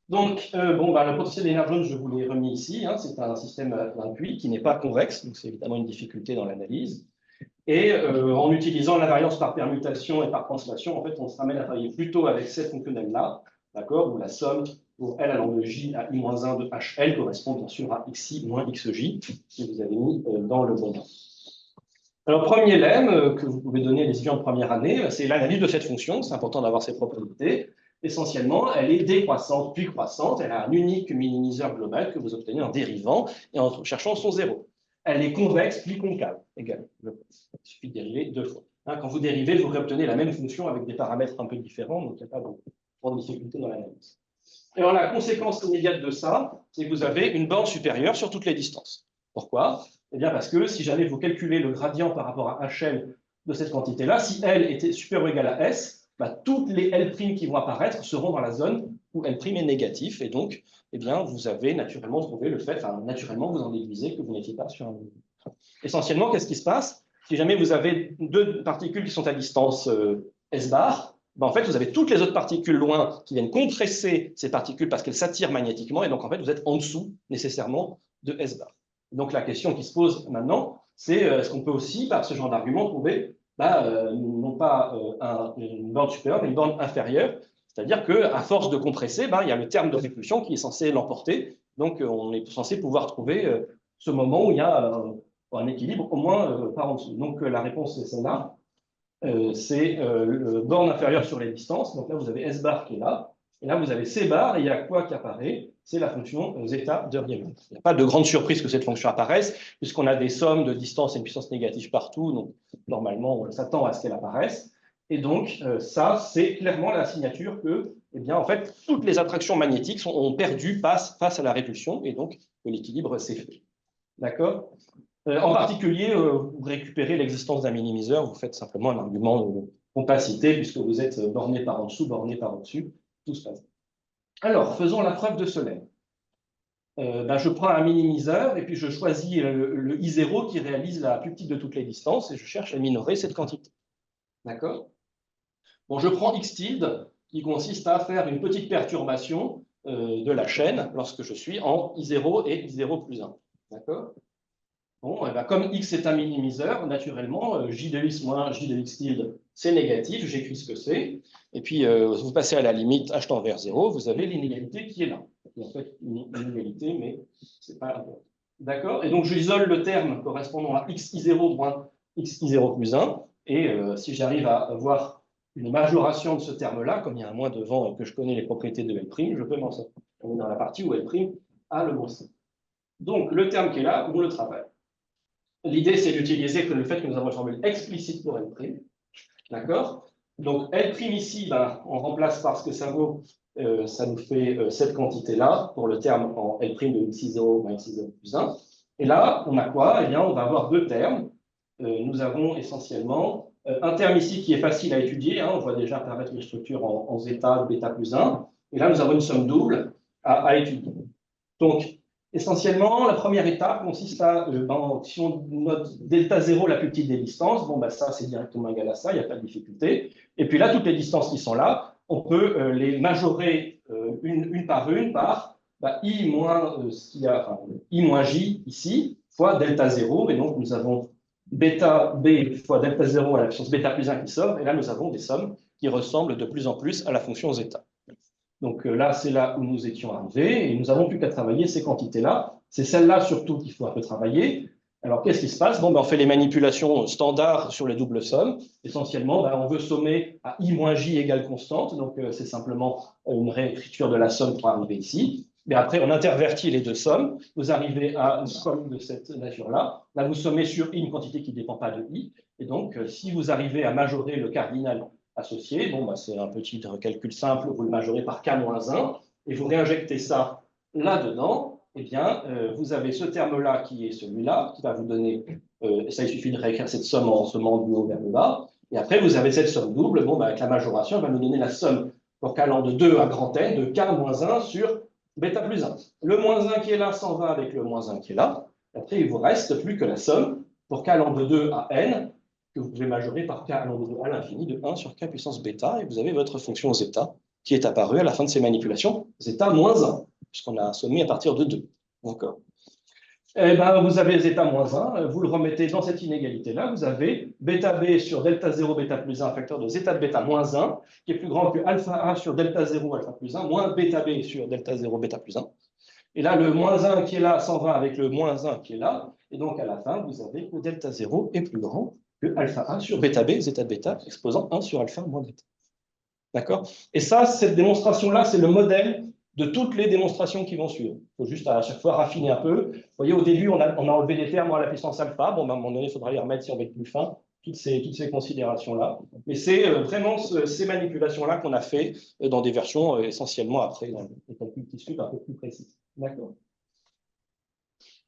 Donc, le potentiel de Lennard-Jones, je vous l'ai remis ici. Hein, c'est un système d'un puits qui n'est pas convexe, donc c'est évidemment une difficulté dans l'analyse. Et en utilisant l'invariance par permutation et par translation, en fait, on se ramène à travailler plutôt avec cette fonctionnelle-là, d'accord, où la somme pour L allant de J à I-1 de HL correspond bien sûr à XI moins XJ, que vous avez mis dans le bon ordre. Alors, premier lemme que vous pouvez donner à les étudiants de première année, c'est l'analyse de cette fonction. C'est important d'avoir ses propriétés. Essentiellement, elle est décroissante puis croissante. Elle a un unique minimiseur global que vous obtenez en dérivant et en cherchant son zéro. Elle est convexe puis concave, égale. Il suffit de dériver 2 fois. Hein, quand vous dérivez, vous réobtenez la même fonction avec des paramètres un peu différents, donc il n'y a pas de grande difficulté dans l'analyse. Et alors, la conséquence immédiate de ça, c'est que vous avez une borne supérieure sur toutes les distances. Pourquoi? Eh bien, parce que si jamais vous calculez le gradient par rapport à HL de cette quantité-là, si L était supérieur ou égal à S, toutes les L' qui vont apparaître seront dans la zone où L' est négatif, et donc, eh bien, vous avez naturellement trouvé le fait, naturellement, vous en déduisez que vous n'étiez pas sur un... Essentiellement, qu'est-ce qui se passe? Si jamais vous avez deux particules qui sont à distance S bar, en fait, vous avez toutes les autres particules loin qui viennent compresser ces particules parce qu'elles s'attirent magnétiquement, et donc, en fait, vous êtes en dessous, nécessairement, de S bar. Donc, la question qui se pose maintenant, c'est est-ce qu'on peut aussi, par ce genre d'argument, trouver non pas une borne supérieure, mais une borne inférieure, c'est-à-dire qu'à force de compresser, il y a le terme de répulsion qui est censé l'emporter, donc on est censé pouvoir trouver ce moment où il y a un équilibre, au moins par en dessous. Donc la réponse c'est celle-là, c'est borne inférieure sur les distances, donc là vous avez S bar qui est là, et là vous avez C bar, et il y a quoi qui apparaît? C'est la fonction zeta de Riemann. Il n'y a pas de grande surprise que cette fonction apparaisse, puisqu'on a des sommes de distance et une puissance négative partout, donc normalement on s'attend à ce qu'elle apparaisse. Et donc ça, c'est clairement la signature que, eh bien, en fait, toutes les attractions magnétiques ont perdu face à la répulsion, et donc que l'équilibre s'est fait. D'accord? En particulier, vous récupérez l'existence d'un minimiseur, vous faites simplement un argument de compacité, puisque vous êtes borné par en dessous, borné par au-dessus, tout se passe. Alors, faisons la preuve de ce lemme. Je prends un minimiseur et puis je choisis le I0 qui réalise la plus petite de toutes les distances et je cherche à minorer cette quantité. D'accord? Bon, je prends X tilde qui consiste à faire une petite perturbation de la chaîne lorsque je suis en I0 et I0 plus 1. D'accord? Bon, comme X est un minimiseur, naturellement, J de X moins J de X tilde, c'est négatif, j'écris ce que c'est. Et puis, vous passez à la limite H tend vers 0, vous avez l'inégalité qui est là. C'est en fait une inégalité, mais ce n'est pas important. D'accord? Et donc, j'isole le terme correspondant à XI0 moins XI0 plus 1. Et si j'arrive à avoir une majoration de ce terme-là, comme il y a un moins devant que je connais les propriétés de L', je peux m'en sortir. On est dans la partie où L' a le bon signe. Donc, le terme qui est là, on le travaille. L'idée, c'est d'utiliser le fait que nous avons une formule explicite pour L'. D'accord? Donc, L' ici, on remplace par ce que ça vaut, ça nous fait cette quantité-là pour le terme en L' de xi0 moins xi0 plus 1. Et là, on a quoi? Eh bien, on va avoir deux termes. Nous avons essentiellement un terme ici qui est facile à étudier. On voit déjà apparaître une structure en zeta, bêta plus 1. Et là, nous avons une somme double à étudier. Donc, Essentiellement, la première étape consiste à, si on note delta 0 la plus petite des distances, bon, bah, ça c'est directement égal à ça, il n'y a pas de difficulté. Et puis là, toutes les distances qui sont là, on peut les majorer une par bah, i moins, i moins j ici, fois delta 0. Et donc nous avons bêta b fois delta 0 à la puissance bêta plus 1 qui sort. Et là, nous avons des sommes qui ressemblent de plus en plus à la fonction zeta. Donc là, c'est là où nous étions arrivés, et nous n'avons plus qu'à travailler ces quantités-là. C'est celles-là surtout qu'il faut un peu travailler. Alors, qu'est-ce qui se passe? Bon, ben, on fait les manipulations standards sur les doubles sommes. Essentiellement, ben, on veut sommer à i moins j égale constante, donc c'est simplement une réécriture de la somme pour arriver ici. Mais après, on intervertit les deux sommes, vous arrivez à une somme de cette nature-là. Là, vous sommez sur i une quantité qui ne dépend pas de i, et donc si vous arrivez à majorer le cardinal associé, bon, bah, c'est un petit calcul simple, vous le majorez par k-1, et vous réinjectez ça là-dedans, eh bien, vous avez ce terme-là qui est celui-là, qui va vous donner, ça il suffit de réécrire cette somme en sommant du haut vers le bas, et après vous avez cette somme double, bon, bah, avec la majoration, elle va nous donner la somme pour k allant de 2 à grand N, de k-1 sur bêta plus 1. Le moins 1 qui est là s'en va avec le moins 1 qui est là, après il ne vous reste plus que la somme pour k allant de 2 à N, que vous pouvez majorer par k allant de 2 à l'infini de 1 sur k puissance bêta, et vous avez votre fonction zeta qui est apparue à la fin de ces manipulations, zeta moins 1, puisqu'on a sommé à partir de 2. D'accord. Eh ben, vous avez zeta moins 1, vous le remettez dans cette inégalité-là, vous avez bêta b sur delta 0 bêta plus 1, un facteur de zeta de bêta moins 1, qui est plus grand que alpha a sur delta 0 alpha plus 1, moins bêta b sur delta 0 bêta plus 1. Et là, le moins 1 qui est là s'en va avec le moins 1 qui est là, et donc à la fin, vous avez que delta 0 est plus grand que alpha a sur bêta b, zeta de bêta, exposant 1 sur alpha moins bêta. D'accord? Et ça, cette démonstration-là, c'est le modèle de toutes les démonstrations qui vont suivre. Il faut juste à chaque fois raffiner un peu. Vous voyez, au début, on a enlevé des termes à la puissance alpha. Bon, ben, à un moment donné, il faudra les remettre si on veut être plus fin, toutes ces considérations-là. Mais c'est vraiment ces manipulations-là qu'on a fait dans des versions essentiellement après, dans les calculs qui suivent, un peu plus précis. D'accord?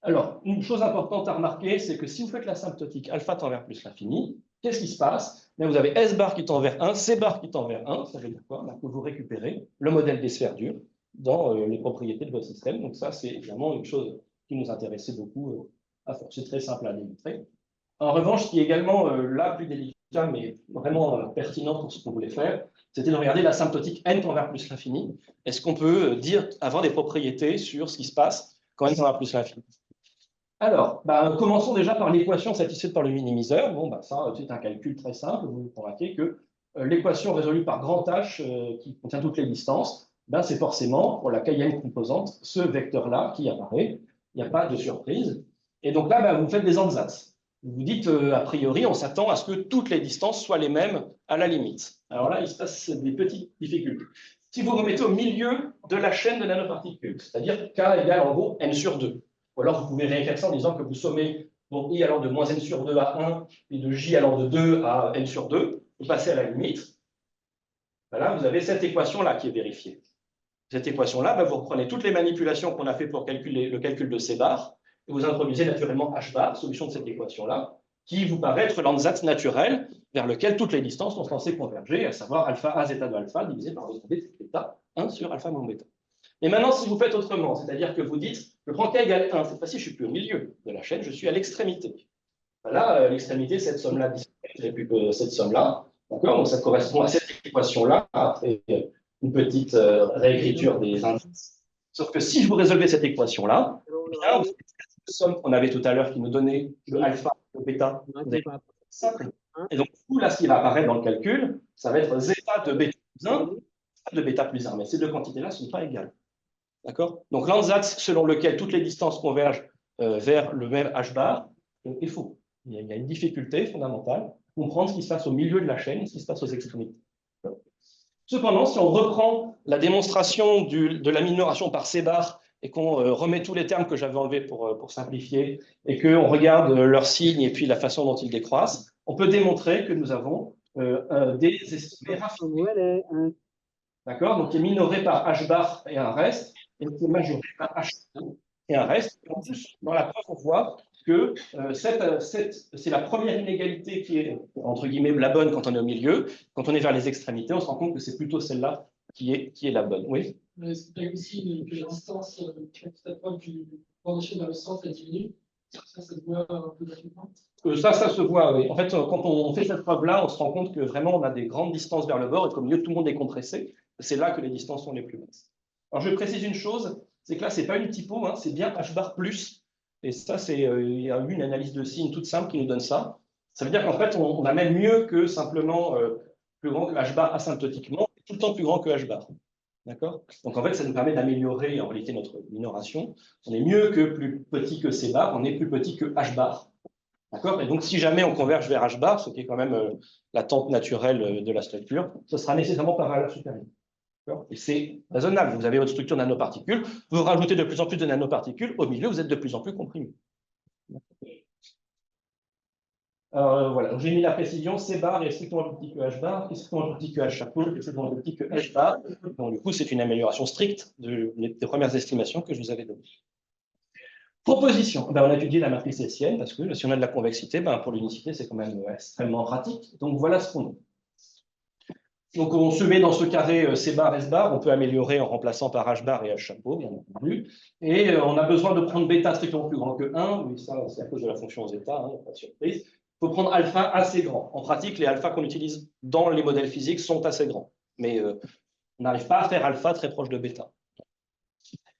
Alors, une chose importante à remarquer, c'est que si vous faites l'asymptotique alpha tend vers plus l'infini, qu'est-ce qui se passe? Bien, vous avez S bar qui tend vers 1, C bar qui tend vers 1, ça veut dire quoi? Que vous récupérez le modèle des sphères dures dans les propriétés de votre système. Donc ça, c'est évidemment une chose qui nous intéressait beaucoup à faire. C'est très simple à démontrer. En revanche, ce qui est également là plus délicat, mais vraiment pertinent pour ce qu'on voulait faire, c'était de regarder l'asymptotique n tend vers plus l'infini. Est-ce qu'on peut avoir des propriétés sur ce qui se passe quand n tend vers plus l'infini? Alors, commençons déjà par l'équation satisfaite par le minimiseur. Bon, ça, c'est un calcul très simple. Vous remarquez que l'équation résolue par grand H, qui contient toutes les distances, c'est forcément, pour la kn composante, ce vecteur-là qui apparaît. Il n'y a pas de surprise. Et donc là, vous faites des ansatz. Vous vous dites, a priori, on s'attend à ce que toutes les distances soient les mêmes à la limite. Alors là, il se passe des petites difficultés. Si vous remettez au milieu de la chaîne de nanoparticules, c'est-à-dire k égale en gros n sur 2, ou alors vous pouvez réécrire ça en disant que vous sommez donc i allant de moins n sur 2 à 1 et de j allant de 2 à n sur 2, vous passez à la limite. Là, vous avez cette équation-là qui est vérifiée. Cette équation-là, vous reprenez toutes les manipulations qu'on a fait pour calculer le calcul de C bar, et vous introduisez naturellement H bar, solution de cette équation-là, qui vous paraît être l'ansatz naturel vers lequel toutes les distances sont censées converger, à savoir alpha a zeta de alpha divisé par zeta bêta 1 sur alpha moins bêta. Et maintenant, si vous faites autrement, c'est-à-dire que vous dites, je prends k égale 1, cette fois-ci, je ne suis plus au milieu de la chaîne, je suis à l'extrémité. Là, l'extrémité, cette somme-là disparaît, je n'ai plus que cette somme-là. D'accord? Donc, ça correspond à cette équation-là, après une petite réécriture des indices. Sauf que si je vous résolvais cette équation-là, la somme qu'on avait tout à l'heure qui nous donnait le alpha, le bêta, simple. Et donc, du coup, là, ce qui va apparaître dans le calcul, ça va être zeta de bêta plus 1, de bêta plus 1. Mais ces deux quantités-là ne sont pas égales. D'accord? Donc, l'ansatz selon lequel toutes les distances convergent vers le même h bar est faux. Il y a une difficulté fondamentale à comprendre ce qui se passe au milieu de la chaîne et ce qui se passe aux extrémités. Cependant, si on reprend la démonstration de la minoration par C bar et qu'on remet tous les termes que j'avais enlevés pour simplifier et qu'on regarde leurs signes et puis la façon dont ils décroissent, on peut démontrer que nous avons des estimés raffinés. D'accord? Donc, qui est minoré par H bar et un reste, et qui est majoré par H et un reste. Et en plus, dans la preuve, on voit que c'est la première inégalité qui est, entre guillemets, la bonne quand on est au milieu. Quand on est vers les extrémités, on se rend compte que c'est plutôt celle-là qui est la bonne. Oui? Mais c'est pas aussi que la distance du Quand on échelle dans le sens, elle diminue. Ça se voit un peu graphiquement. Ça se voit, oui. En fait, quand on fait cette preuve-là, on se rend compte que vraiment, on a des grandes distances vers le bord et qu'au milieu, tout le monde est compressé. C'est là que les distances sont les plus basses. Alors, je précise une chose, c'est que là, ce n'est pas une typo, hein, c'est bien H bar plus. Et ça, il y a eu une analyse de signes toute simple qui nous donne ça. Ça veut dire qu'en fait, on a même mieux que simplement plus grand que H bar asymptotiquement, tout le temps plus grand que H bar. D'accord? Donc en fait, ça nous permet d'améliorer en réalité notre minoration. On est mieux que plus petit que C bar, on est plus petit que H bar. D'accord? Et donc si jamais on converge vers H bar, ce qui est quand même la tente naturelle de la structure, ce sera nécessairement par valeur supérieure. Et c'est raisonnable. Vous avez votre structure nanoparticules, vous rajoutez de plus en plus de nanoparticules, au milieu, vous êtes de plus en plus comprimé. Voilà, j'ai mis la précision, C bar est strictement plus petit que H bar, est strictement plus petit que H chapeau, est strictement plus petit que H bar. Donc, du coup, c'est une amélioration stricte des premières estimations que je vous avais données. Proposition, on a étudié la matrice hessienne, parce que si on a de la convexité, pour l'unicité, c'est quand même extrêmement pratique. Donc, voilà ce qu'on a. Donc, on se met dans ce carré C bar, S bar, on peut améliorer en remplaçant par H bar et H chapeau, bien entendu. Et on a besoin de prendre bêta strictement plus grand que 1, mais ça, c'est à cause de la fonction zeta, hein, pas de surprise. Il faut prendre alpha assez grand. En pratique, les alphas qu'on utilise dans les modèles physiques sont assez grands. Mais on n'arrive pas à faire alpha très proche de bêta.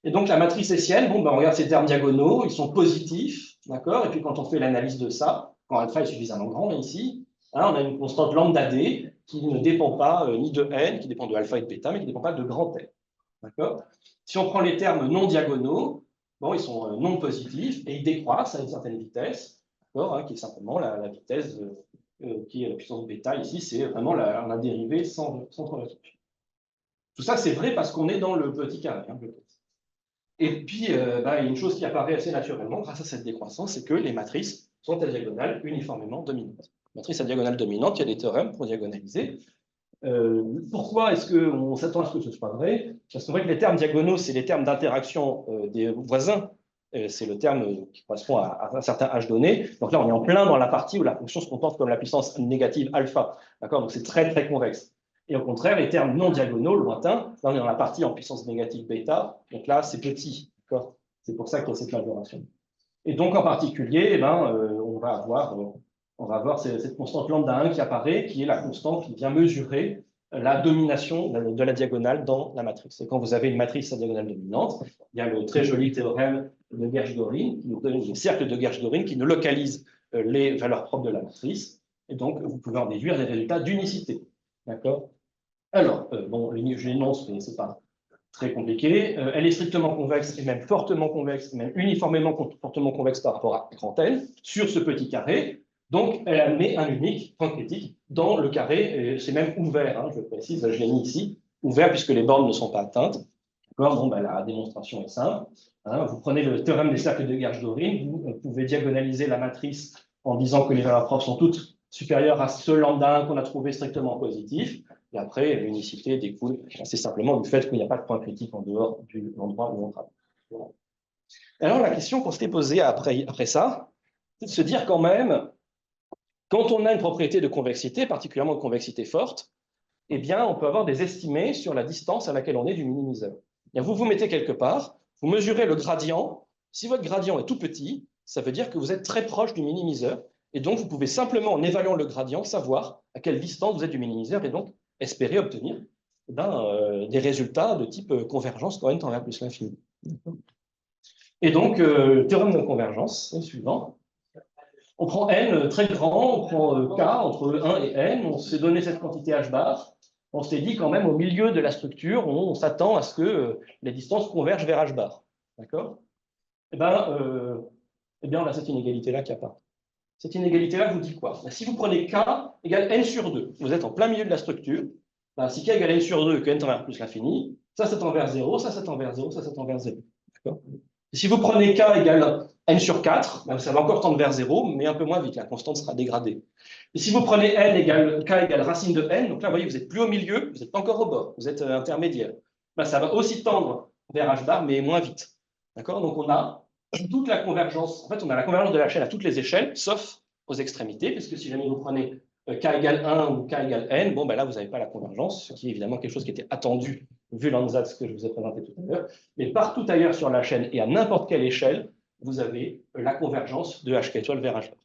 Et donc, la matrice hessienne, on regarde ces termes diagonaux, ils sont positifs, d'accord? Et puis, quand on fait l'analyse de ça, quand alpha est suffisamment grand, ici, hein, on a une constante lambda d qui ne dépend pas ni de n, qui dépend de alpha et de bêta, mais qui ne dépend pas de grand n. D'accord? Si on prend les termes non diagonaux, ils sont non positifs et ils décroissent à une certaine vitesse, hein, qui est simplement la vitesse qui est la puissance bêta. Ici, c'est vraiment la dérivée sans translation. Tout ça, c'est vrai parce qu'on est dans le petit carré. Hein, et puis, il y a une chose qui apparaît assez naturellement grâce à cette décroissance, c'est que les matrices sont à diagonale uniformément dominantes. Matrice à diagonale dominante, il y a des théorèmes pour diagonaliser. Pourquoi est-ce qu'on s'attend à ce que ce soit vrai? Parce qu'en fait, les termes diagonaux, c'est les termes d'interaction des voisins. C'est le terme qui correspond à un certain h donné. Donc là, on est en plein dans la partie où la fonction se comporte comme la puissance négative alpha. D'accord? Donc c'est très, très convexe. Et au contraire, les termes non diagonaux, lointains, là, on est dans la partie en puissance négative bêta. Donc là, c'est petit. D'accord? C'est pour ça qu'il y a cette majoration. Et donc, en particulier, on va avoir cette constante lambda 1 qui apparaît, qui est la constante qui vient mesurer la domination de la diagonale dans la matrice. Et quand vous avez une matrice à diagonale dominante, il y a le très joli théorème de Gershgorin, qui nous donne le cercle de Gershgorin qui nous localise les valeurs propres de la matrice. Et donc, vous pouvez en déduire les résultats d'unicité. D'accord? Alors, je l'énonce, mais ce n'est pas très compliqué. Elle est strictement convexe et même fortement convexe, même uniformément fortement convexe par rapport à grand L sur ce petit carré. Donc, elle admet un unique point critique dans le carré. C'est même ouvert, hein, je précise, je l'ai mis ici, ouvert puisque les bornes ne sont pas atteintes. La démonstration est simple. Hein, vous prenez le théorème des cercles de Gershgorin, vous pouvez diagonaliser la matrice en disant que les valeurs propres sont toutes supérieures à ce lambda 1 qu'on a trouvé strictement positif. Et après, l'unicité découle assez simplement du fait qu'il n'y a pas de point critique en dehors de l'endroit où on travaille. Voilà. Alors, la question qu'on s'était posée après ça, c'est de se dire quand même, quand on a une propriété de convexité, particulièrement de convexité forte, eh bien, on peut avoir des estimés sur la distance à laquelle on est du minimiseur. Vous vous mettez quelque part, vous mesurez le gradient. Si votre gradient est tout petit, ça veut dire que vous êtes très proche du minimiseur. Et donc, vous pouvez simplement, en évaluant le gradient, savoir à quelle distance vous êtes du minimiseur et donc espérer obtenir des résultats de type convergence quand n tend vers plus l'infini. Et donc, théorème de convergence, c'est le suivant. On prend n très grand, on prend k entre 1 et n, on s'est donné cette quantité h bar, on s'est dit quand même au milieu de la structure, on s'attend à ce que les distances convergent vers h bar. D'accord? Eh bien, on a cette inégalité-là qui apparaît. Cette inégalité-là vous dit quoi? Si vous prenez k égale n sur 2, vous êtes en plein milieu de la structure, si k égale n sur 2 et que n tend vers plus l'infini, ça tend vers 0, ça tend vers 0, ça tend vers 0. Si vous prenez k égale n sur 4, ça va encore tendre vers 0, mais un peu moins vite, la constante sera dégradée. Et si vous prenez k égale racine de n, donc là, vous voyez, vous n'êtes plus au milieu, vous n'êtes pas encore au bord, vous êtes intermédiaire. Ça va aussi tendre vers h bar, mais moins vite. D'accord? Donc on a toute la convergence, en fait, on a la convergence de la chaîne à toutes les échelles, sauf aux extrémités, puisque si jamais vous prenez k égale 1 ou k égale n, là, vous n'avez pas la convergence, ce qui est évidemment quelque chose qui était attendu, vu l'ANSATS que je vous ai présenté tout à l'heure. Mais partout ailleurs sur la chaîne et à n'importe quelle échelle, vous avez la convergence de HK étoile vers H bar.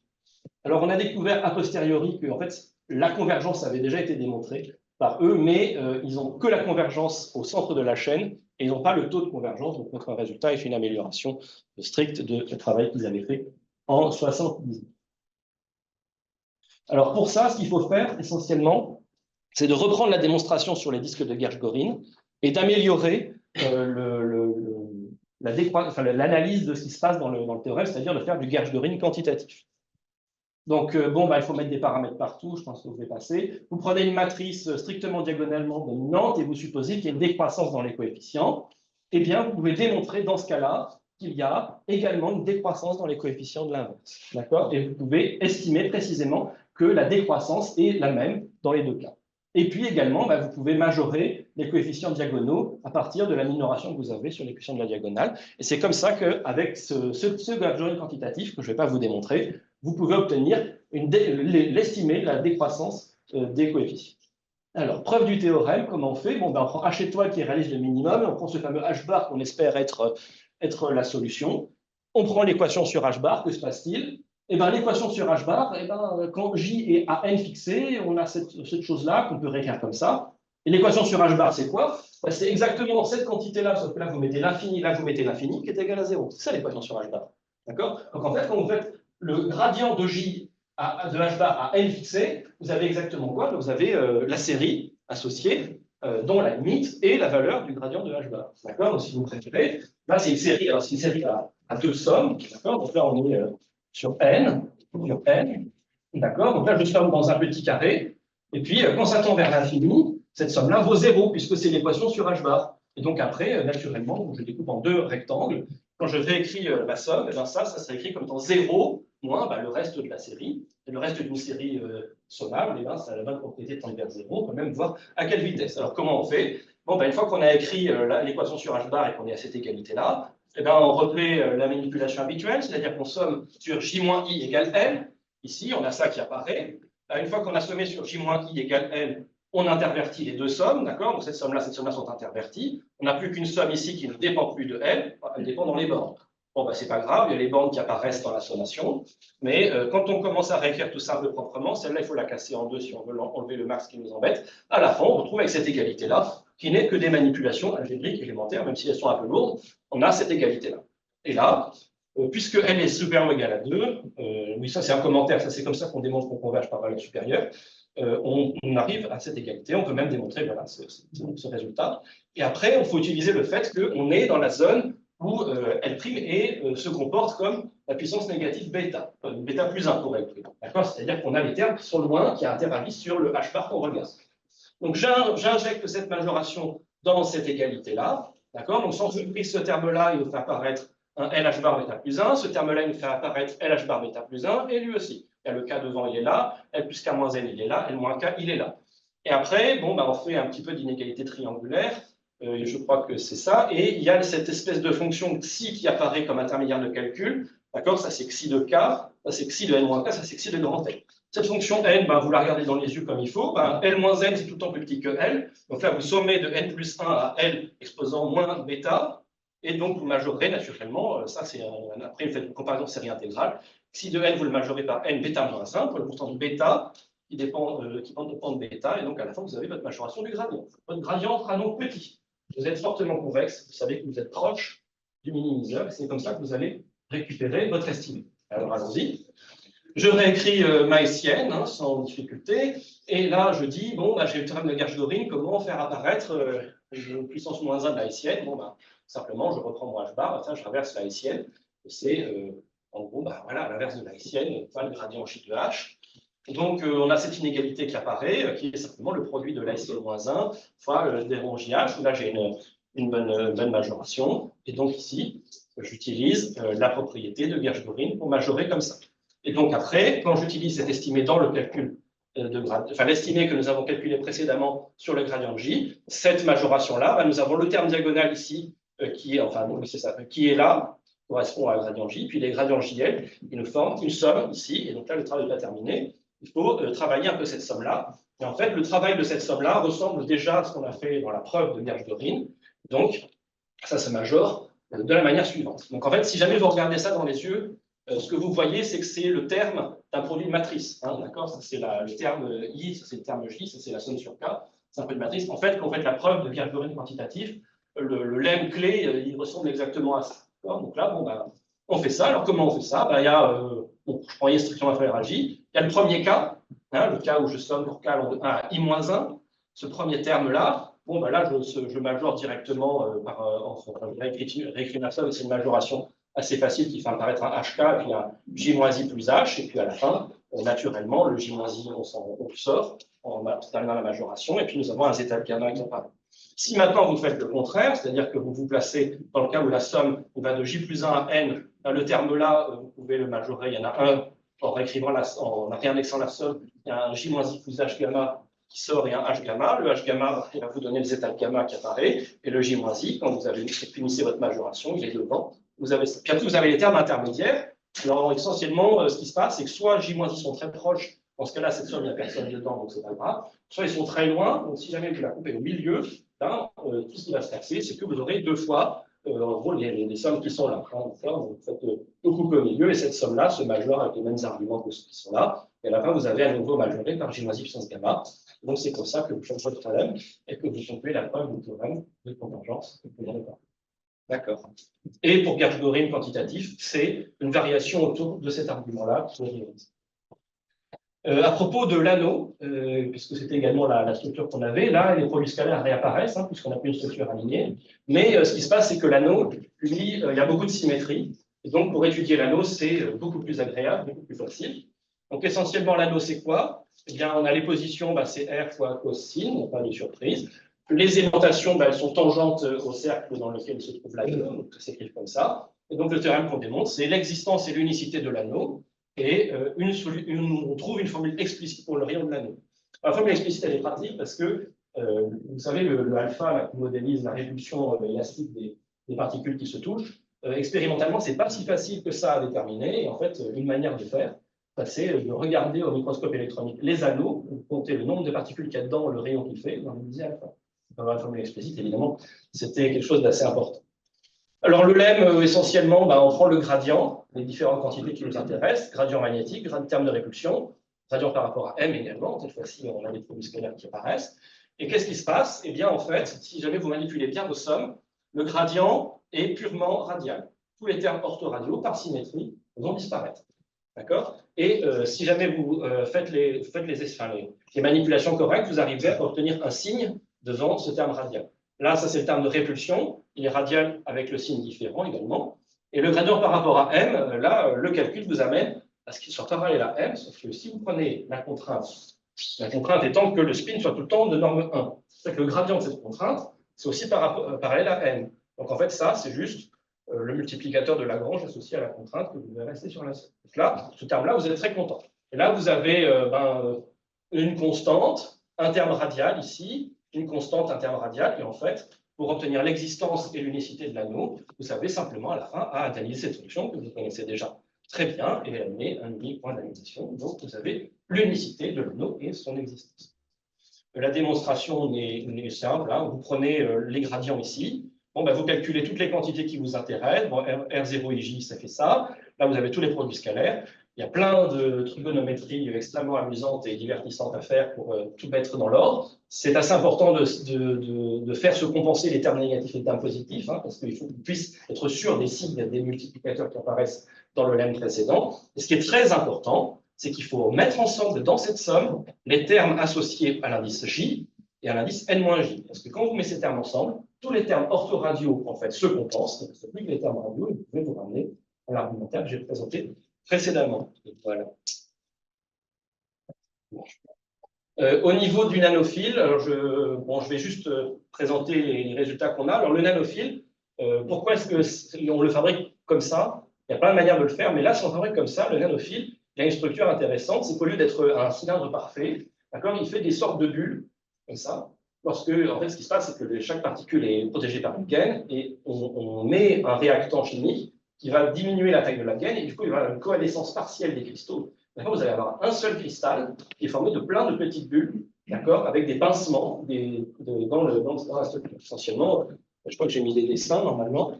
Alors, on a découvert a posteriori que en fait, la convergence avait déjà été démontrée par eux, mais ils n'ont que la convergence au centre de la chaîne et ils n'ont pas le taux de convergence. Donc, notre résultat est une amélioration stricte du travail qu'ils avaient fait en 70. Alors, pour ça, ce qu'il faut faire essentiellement, c'est de reprendre la démonstration sur les disques de Gershgorin et d'améliorer l'analyse de ce qui se passe dans le théorème, c'est-à-dire de faire du Gershgorin quantitatif. Donc, il faut mettre des paramètres partout, je pense que vous pouvez passer. Vous prenez une matrice strictement diagonalement dominante et vous supposez qu'il y a une décroissance dans les coefficients. Eh bien, vous pouvez démontrer dans ce cas-là qu'il y a également une décroissance dans les coefficients de l'inverse. D'accord? Et vous pouvez estimer précisément que la décroissance est la même dans les deux cas. Et puis également, vous pouvez majorer les coefficients diagonaux à partir de la minoration que vous avez sur les coefficients de la diagonale. Et c'est comme ça qu'avec ce Gershgorin quantitatif, que je ne vais pas vous démontrer, vous pouvez obtenir l'estimer la décroissance des coefficients. Alors, preuve du théorème, comment on fait? On prend H étoile qui réalise le minimum, et on prend ce fameux H bar qu'on espère être la solution. On prend l'équation sur H bar, que se passe-t-il? L'équation sur H bar, quand J est à n fixé, on a cette chose-là qu'on peut réécrire comme ça. Et l'équation sur H bar, c'est quoi? C'est exactement cette quantité-là, sauf que là, vous mettez l'infini, là, vous mettez l'infini, qui est égal à 0. C'est ça l'équation sur H bar. D'accord? Donc, en fait, quand vous faites le gradient de J de H bar à n fixé, vous avez exactement quoi? Vous avez la série associée dont la limite est la valeur du gradient de H bar. D'accord? Donc, si vous préférez, là, c'est une série, alors c'est une série à deux sommes. D'accord? Donc là, on est sur n. D'accord? Donc là, je somme dans un petit carré. Et puis, quand ça tend vers l'infini, cette somme-là vaut 0, puisque c'est l'équation sur H bar. Et donc après, naturellement, je découpe en deux rectangles. Quand je réécris la somme, ça serait écrit comme étant 0 moins le reste de la série. Et le reste d'une série sommable, ça a la bonne propriété de tendre vers 0. On peut même voir à quelle vitesse. Alors, comment on fait? Une fois qu'on a écrit l'équation sur H bar et qu'on est à cette égalité-là, on replaît la manipulation habituelle, c'est-à-dire qu'on somme sur J-I égale L. Ici, on a ça qui apparaît. Une fois qu'on a sommé sur J-I égale L, on intervertit les deux sommes, d'accord? Donc cette somme-là sont interverties. On n'a plus qu'une somme ici qui ne dépend plus de L, elle dépend dans les bornes. C'est pas grave, il y a les bornes qui apparaissent dans la sommation, mais quand on commence à réécrire tout ça un peu proprement, celle-là, il faut la casser en deux si on veut enlever le max qui nous embête. À la fin, on retrouve avec cette égalité-là, qui n'est que des manipulations algébriques élémentaires, même si elles sont un peu lourdes, on a cette égalité-là. Et là, puisque n est supérieur ou égal à 2, oui, ça c'est un commentaire, ça c'est comme ça qu'on démontre qu'on converge par valeur supérieure, on arrive à cette égalité, on peut même démontrer ce résultat. Et après, il faut utiliser le fait qu'on est dans la zone où L' se comporte comme la puissance négative bêta, bêta plus 1 pour L'. C'est-à-dire qu'on a les termes qui sont loin, qui interagissent sur le H bar qu'on regarde. Donc j'injecte cette majoration dans cette égalité-là. Donc sans surprise, ce terme-là, il nous fait apparaître un LH bar bêta plus 1, ce terme-là, il nous fait apparaître LH bar bêta plus 1, et lui aussi. Il y a le K devant, il est là, L plus K moins N, il est là, L moins K, il est là. Et après, on fait un petit peu d'inégalité triangulaire, je crois que c'est ça, et il y a cette espèce de fonction xi qui apparaît comme intermédiaire de calcul, d'accord? Ça c'est xi de K, ça c'est xi de N moins K, ça c'est xi de grand N. Cette fonction n, vous la regardez dans les yeux comme il faut, L moins n c'est tout le temps plus petit que L, donc là vous sommez de n plus 1 à L exposant moins bêta, et donc vous majorez naturellement, ça c'est après vous faites une comparaison série intégrale, xi de n vous le majorez par n bêta moins 1, pour le constant de bêta, qui dépend de bêta, et donc à la fin vous avez votre majoration du gradient. Votre gradient sera donc petit. Vous êtes fortement convexe, vous savez que vous êtes proche du minimiseur, et c'est comme ça que vous allez récupérer votre estimé. Alors allons-y. Je réécris ma hessienne sans difficulté, et là je dis, j'ai le théorème de Gershgorin, comment faire apparaître une puissance moins 1 de la hessienne? Simplement je reprends mon H bar, je inverse la hessienne, et c'est en gros, voilà, à l'inverse de la hessienne, le gradient J de H. Donc on a cette inégalité qui apparaît, qui est simplement le produit de la hessienne moins 1 fois le dérond JH, où là j'ai une bonne majoration, et donc ici, j'utilise la propriété de Gershgorin pour majorer comme ça. Et donc après, quand j'utilise cet estimé dans le calcul l'estimé que nous avons calculé précédemment sur le gradient de J, cette majoration-là, nous avons le terme diagonal ici, qui est là, correspond à un gradient J, puis les gradients JL, ils nous forment une somme ici, et donc là, le travail n'est pas terminé. Il faut travailler un peu cette somme-là. Et en fait, le travail de cette somme-là ressemble déjà à ce qu'on a fait dans la preuve de Gershgorin. Donc, ça se majore de la manière suivante. Donc en fait, si jamais vous regardez ça dans les yeux, ce que vous voyez, c'est que c'est le terme d'un produit de matrice. Hein, d'accord? Ça, c'est le terme I, ça, c'est le terme J, ça, c'est la somme sur K. C'est un produit de matrice. En fait, quand vous faites la preuve de Kerr-Göring quantitatif, le lemme clé, il ressemble exactement à ça. Donc là, bon, ben, on fait ça. Alors comment on fait ça? Ben, il y a, bon, je prends I structure inférieure à J. Il y a le premier cas, hein, le cas où je somme pour K de 1 à I-1. Ce premier terme-là, bon, ben là, je majore directement réécrire la somme, c'est une majoration assez facile qui fait apparaître un HK, et puis un J-I plus H, et puis à la fin, naturellement, le J-I, on le sort en terminant la majoration, et puis nous avons un zeta gamma qui apparaît. Si maintenant vous faites le contraire, c'est-à-dire que vous vous placez dans le cas où la somme va de J plus 1 à N, le terme là, vous pouvez le majorer, il y en a un en réindexant la somme, il y a un J-I plus H gamma qui sort et un H gamma. Le H gamma va vous donner le zeta gamma qui apparaît, et le J-I, quand vous avez finissé votre majoration, il est devant. Vous avez ça. Puis après, vous avez les termes intermédiaires. Alors, essentiellement, ce qui se passe, c'est que soit J-I sont très proches, dans ce cas-là, cette somme, il n'y a personne dedans, donc c'est pas grave. Soit ils sont très loin, donc si jamais vous la coupez au milieu, là, tout ce qui va se passer, c'est que vous aurez deux fois, en gros, les sommes qui sont là. Hein, vous faites le couper au milieu, et cette somme-là se majore avec les mêmes arguments que ceux qui sont là. Et à la fin, vous avez à nouveau majoré par J-I puissance gamma. Donc, c'est comme ça que vous faites votre problème et que vous concluez la preuve du théorème de convergence. D'accord. Et pour Kerr-Göring quantitatif, c'est une variation autour de cet argument-là qui est réalisée. À propos de l'anneau, puisque c'était également la structure qu'on avait, là, les produits scalaires réapparaissent, hein, puisqu'on n'a plus une structure alignée. Mais ce qui se passe, c'est que l'anneau, lui, il y a beaucoup de symétrie. Et donc, pour étudier l'anneau, c'est beaucoup plus agréable, beaucoup plus facile. Donc, essentiellement, l'anneau, c'est quoi? Eh bien, on a les positions, c'est R fois cosine, pas de surprise. Les aimentations, elles sont tangentes au cercle dans lequel se trouve l'anneau, donc ça s'écrit comme ça. Et donc, le théorème qu'on démontre, c'est l'existence et l'unicité de l'anneau, et on trouve une formule explicite pour le rayon de l'anneau. La formule explicite, elle est pratique parce que, vous savez, le alpha là, qui modélise la répulsion élastique des particules qui se touchent, expérimentalement, c'est pas si facile que ça à déterminer. Et en fait, une manière de faire, c'est de regarder au microscope électronique les anneaux, compter le nombre de particules qu'il y a dans le rayon qu'il fait, dans le alpha. Dans la formule explicite, évidemment, c'était quelque chose d'assez important. Alors, le lemme, essentiellement, on prend le gradient, les différentes quantités qui nous intéressent, gradient magnétique, terme de répulsion, gradient par rapport à M également, cette fois-ci, on a des produits scalaires qui apparaissent. Et qu'est-ce qui se passe? Eh bien, en fait, si jamais vous manipulez bien vos sommes, le gradient est purement radial. Tous les termes orthoradiaux, par symétrie, vont disparaître. D'accord? Et si jamais vous faites les manipulations correctes, vous arrivez à obtenir un signe devant ce terme radial. Là, ça, c'est le terme de répulsion. Il est radial avec le signe différent également. Et le gradient par rapport à M, là, le calcul vous amène à ce qu'il soit parallèle à M, sauf que si vous prenez la contrainte étant que le spin soit tout le temps de norme 1. C'est que le gradient de cette contrainte, c'est aussi parallèle à M. Donc, en fait, ça, c'est juste le multiplicateur de Lagrange associé à la contrainte que vous devez rester sur la seule. Donc là, ce terme-là, vous êtes très content. Et là, vous avez une constante, un terme radial ici, une constante, un terme radial, et en fait, pour obtenir l'existence et l'unicité de l'anneau, vous avez simplement à la fin à analyser cette fonction que vous connaissez déjà très bien, et elle met un unique point d'annotation. Donc, vous avez l'unicité de l'anneau et son existence. La démonstration est simple. Hein. Vous prenez les gradients ici. Bon, vous calculez toutes les quantités qui vous intéressent. Bon, R0 et J, ça fait ça. Là, vous avez tous les produits scalaires. Il y a plein de trigonométries extrêmement amusantes et divertissantes à faire pour tout mettre dans l'ordre. C'est assez important de faire se compenser les termes négatifs et les termes positifs, hein, parce qu'il faut qu'on puisse être sûr des signes, des multiplicateurs qui apparaissent dans le lemme précédent. Et ce qui est très important, c'est qu'il faut mettre ensemble dans cette somme les termes associés à l'indice J et à l'indice N-J. Parce que quand vous mettez ces termes ensemble, tous les termes orthoradiaux, en fait, se compensent. Donc, c'est plus que les termes radiaux, et vous pouvez vous ramener à l'argumentaire que j'ai présenté précédemment. Voilà. Au niveau du nanophile, alors je vais juste présenter les résultats qu'on a. Alors, le nanophile, pourquoi est-ce qu'on le fabrique comme ça? Il y a plein de manières de le faire, mais là, si on fabrique comme ça, le nanophile, il a une structure intéressante, c'est qu'au lieu d'être un cylindre parfait, il fait des sortes de bulles, comme ça. Lorsque, en fait, ce qui se passe, c'est que chaque particule est protégée par une gaine, et on met un réactant chimique qui va diminuer la taille de la gaine, et du coup, il va y avoir une coalescence partielle des cristaux. Vous allez avoir un seul cristal qui est formé de plein de petites bulles, avec des pincements dans la structure. Essentiellement, je crois que j'ai mis des dessins, normalement.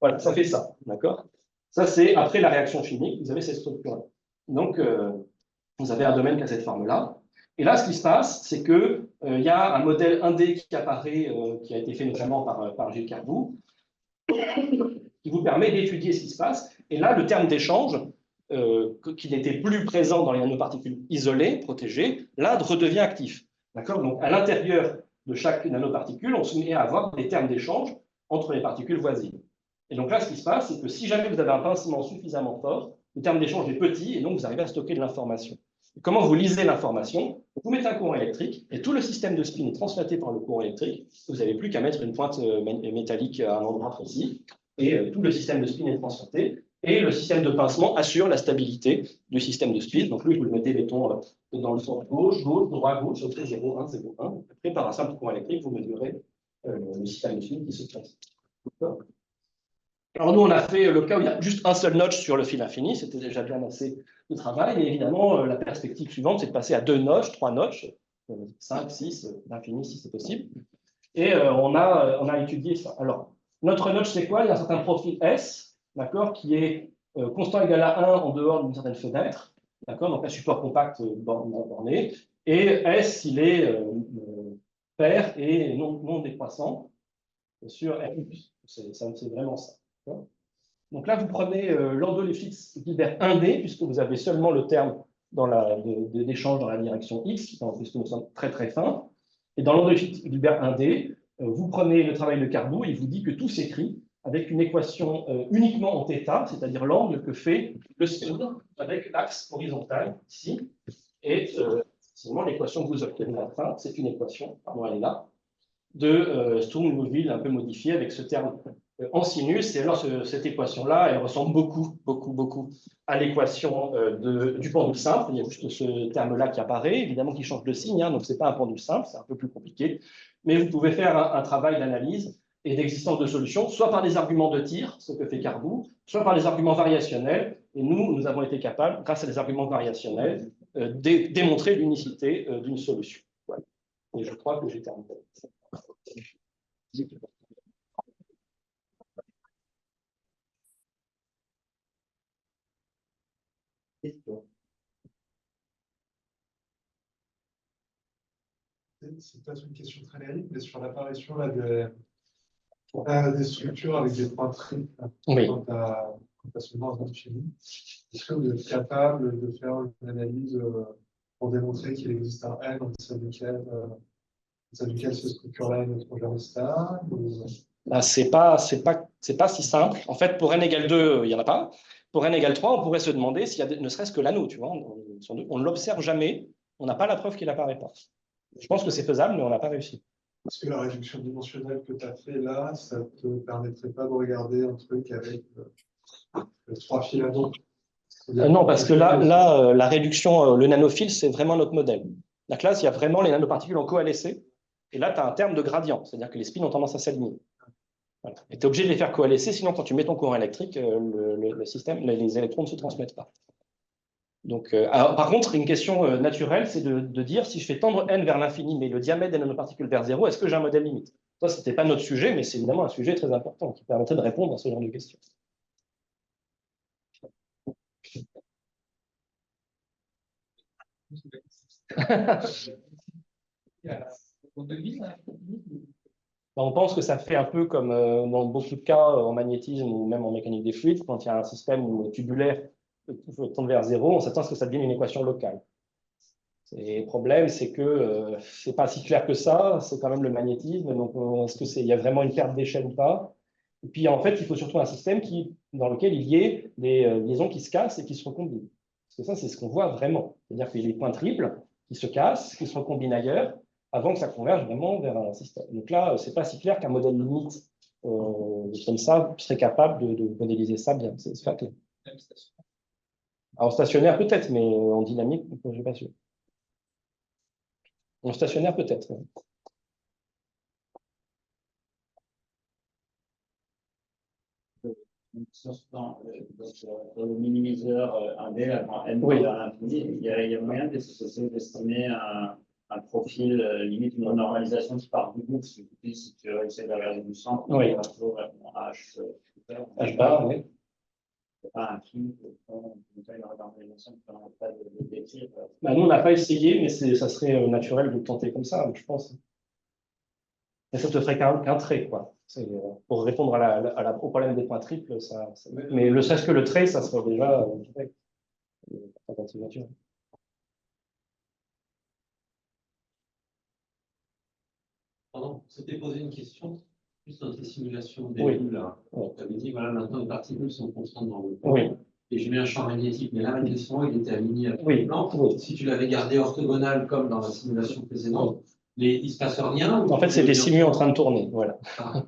Voilà, ça fait ça, d'accord? Ça, c'est après la réaction chimique, vous avez cette structure-là. Donc, vous avez un domaine qui a cette forme-là. Et là, ce qui se passe, c'est qu'il y a un modèle 1D qui apparaît, qui a été fait notamment par Gilles Carbou, qui vous permet d'étudier ce qui se passe. Et là, le terme d'échange, qui n'était plus présent dans les nanoparticules isolées, protégées, là, redevient actif. D'accord? Donc, à l'intérieur de chaque nanoparticule, on se met à avoir des termes d'échange entre les particules voisines. Et donc là, ce qui se passe, c'est que si jamais vous avez un pincement suffisamment fort, le terme d'échange est petit et donc vous arrivez à stocker de l'information. Comment vous lisez l'information? Vous mettez un courant électrique et tout le système de spin est translaté par le courant électrique. Vous n'avez plus qu'à mettre une pointe métallique à un endroit précis et tout le système de spin est translaté. Et le système de pincement assure la stabilité du système de spin. Donc lui, vous le mettez, mettons, dans le sens gauche, droit, gauche, au 0, 1, 0, 1. Après, par un simple courant électrique, vous mesurez le système de spin qui se passe. Alors nous, on a fait le cas où il y a juste un seul notch sur le fil infini, c'était déjà bien assez de travail, et évidemment, la perspective suivante, c'est de passer à 2 notches, 3 notches, 5, 6, l'infini si c'est possible, et on a étudié ça. Alors, notre notch, c'est quoi? Il y a un certain profil S, d'accord, qui est constant égal à 1 en dehors d'une certaine fenêtre, d'accord, donc un support compact borné, et S, il est pair et non décroissant sur R+. C'est vraiment ça. Donc là, vous prenez l'endoléphix Gilbert 1D, puisque vous avez seulement le terme d'échange dans la direction X, puisque nous sommes très très fins. Et dans l'endoléphix Gilbert 1D, vous prenez le travail de Carbou, et il vous dit que tout s'écrit avec une équation uniquement en θ, c'est-à-dire l'angle que fait le spin avec l'axe horizontal ici. Et seulement l'équation que vous obtenez à la fin, c'est une équation, pardon, elle est là, de Sturm-Liouville un peu modifiée avec ce terme en sinus. Et alors, cette équation-là, elle ressemble beaucoup à l'équation du pendule simple. Il y a juste ce terme-là qui apparaît, évidemment qui change de signe, hein, donc ce n'est pas un pendule simple, c'est un peu plus compliqué. Mais vous pouvez faire un travail d'analyse et d'existence de solutions, soit par des arguments de tir, ce que fait Carbou, soit par des arguments variationnels. Et nous avons été capables, grâce à des arguments variationnels, de démontrer l'unicité d'une solution. Voilà. Et je crois que j'ai terminé. C'est peut-être une question très naïve, mais sur l'apparition des structures avec des points triples, oui. Quand tu as seulement un chimie, est-ce que vous êtes capable de faire une analyse pour démontrer qu'il existe un N au sein duquel ces structures-là est étrangère stable Ben, c'est pas si simple. En fait, pour n égale 2, il n'y en a pas. Pour n égale 3, on pourrait se demander s'il y a ne serait-ce que l'anneau, tu vois. On ne l'observe jamais, on n'a pas la preuve qu'il n'apparaît pas. Je pense que c'est faisable, mais on n'a pas réussi. Est-ce que la réduction dimensionnelle que tu as fait là, ça ne te permettrait pas de regarder un truc avec 3 filaments? Non, parce que là la réduction, le nanophile, c'est vraiment notre modèle. La classe, il y a vraiment les nanoparticules en coalescé. Et là, tu as un terme de gradient, c'est-à-dire que les spins ont tendance à s'aligner. Voilà. Et tu es obligé de les faire coalescer, sinon quand tu mets ton courant électrique, le système, les électrons ne se transmettent pas. Donc, par contre, une question naturelle, c'est de dire si je fais tendre n vers l'infini, mais le diamètre des nanoparticules vers 0, est-ce que j'ai un modèle limite? Ça, ce n'était pas notre sujet, mais c'est évidemment un sujet très important qui permettrait de répondre à ce genre de questions. On pense que ça fait un peu comme dans beaucoup de cas en magnétisme ou même en mécanique des fluides, quand il y a un système tubulaire qui tend vers 0, on s'attend à ce que ça devienne une équation locale. Et le problème, c'est que ce n'est pas si clair que ça, c'est quand même le magnétisme, donc est-ce qu'il y a vraiment une perte d'échelle ou pas? Et puis en fait, il faut surtout un système dans lequel il y ait des liaisons qui se cassent et qui se recombinent. Parce que ça, c'est ce qu'on voit vraiment. C'est-à-dire qu'il y a des points triples qui se cassent, qui se recombinent ailleurs, avant que ça converge vraiment vers un système. Donc là, ce n'est pas si clair qu'un modèle limite comme ça serait capable de modéliser ça bien. C'est pas clair. En stationnaire, peut-être, mais en dynamique, je ne suis pas sûr. En stationnaire, peut-être. Dans le minimiseur 1D, n Oui. vers l'infini, il y a moyen d'estimer un profil limite, une normalisation qui part du bout, si tu essaies de regarder du centre, Oui. toujours H. H-bar, oui. C'est pas un film, une organisation qui ne permet pas de décrire. Bah, nous, on n'a pas essayé, mais ça serait naturel de le tenter comme ça, je pense. Mais ça te ferait qu'un trait, quoi. Pour répondre au problème des points triples, mais ne serait-ce que le trait, ça serait déjà une tentative naturelle. Pardon, c'était posé une question, juste dans tes simulations des Oui. bulles, là. Oui. Tu avais dit, voilà, maintenant les particules sont constantes dans le plan. Oui. Et j'ai mis un champ magnétique, mais là, ma question, il était aligné avec Oui. le plan. Oui. Si tu l'avais gardé orthogonal comme dans la simulation précédente, il ne se passe rien. En fait, c'est des simus en train de tourner, voilà. Ah.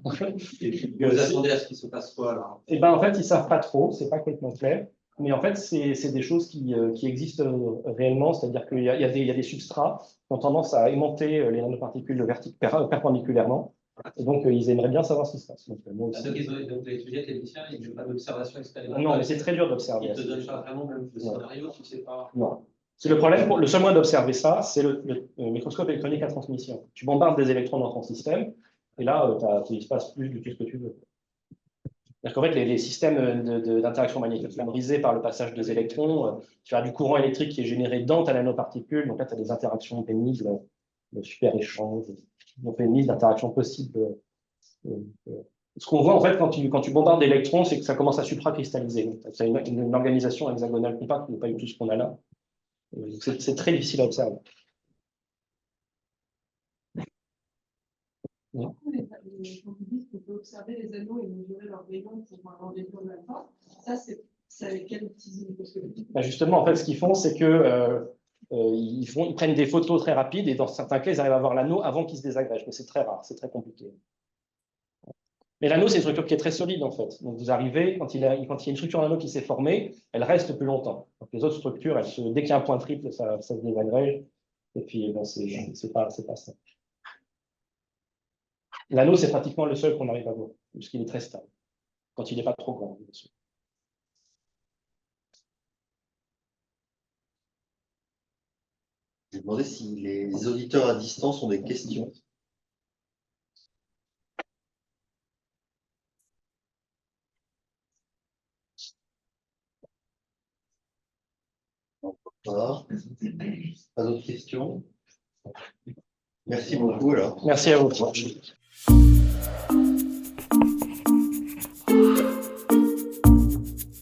Et puis, vous attendez à ce qu'il se passe quoi, là? Eh ben, en fait, ils ne savent pas trop, c'est pas complètement clair. Mais en fait, c'est des choses qui existent réellement, c'est-à-dire qu'il y a des substrats qui ont tendance à aimanter les nanoparticules perpendiculairement. Et donc, ils aimeraient bien savoir ce qui se passe. Donc, nous aussi. Donc, les étudiants techniciens, ils n'ont pas d'observation expérimentale. Non, mais c'est très dur d'observer. Ils te donnent pas vraiment même le scénario, tu ne sais pas. Non. C'est le problème, le seul moyen d'observer ça, c'est le microscope électronique à transmission. Tu bombardes des électrons dans ton système, et là, il se passe plus du tout ce que tu veux. C'est-à-dire qu'en fait, les systèmes d'interaction magnétique sont brisés par le passage des électrons. Tu as du courant électrique qui est généré dans ta nanoparticule, donc là, tu as des interactions pénibles, de super échanges, donc pénibles, d'interactions possibles. Ce qu'on voit, en fait, quand tu bombardes d'électrons, c'est que ça commence à supracristalliser. C'est une organisation hexagonale compacte, qui n'est pas du tout ce qu'on a là. C'est très difficile à observer. Quand vous dites qu'on peut observer les anneaux et mesurer leur rayon pour un rendez-vous en alpha, ça, c'est avec quel outil microscopique? Justement, en fait, ce qu'ils font, c'est que ils prennent des photos très rapides et dans certains cas, ils arrivent à voir l'anneau avant qu'il se désagrège. Mais c'est très rare, c'est très compliqué. Mais l'anneau, c'est une structure qui est très solide, en fait. Donc, vous arrivez, quand il y a une structure d'anneau qui s'est formée, elle reste plus longtemps. Donc, les autres structures, dès qu'il y a un point triple, ça se désagrège. Et puis, bon, c'est pas ça. L'anneau, c'est pratiquement le seul qu'on arrive à voir, puisqu'il est très stable, quand il n'est pas trop grand, bien sûr. Je vais demander si les auditeurs à distance ont des questions. Pas d'autres questions? Merci beaucoup alors. Merci à vous.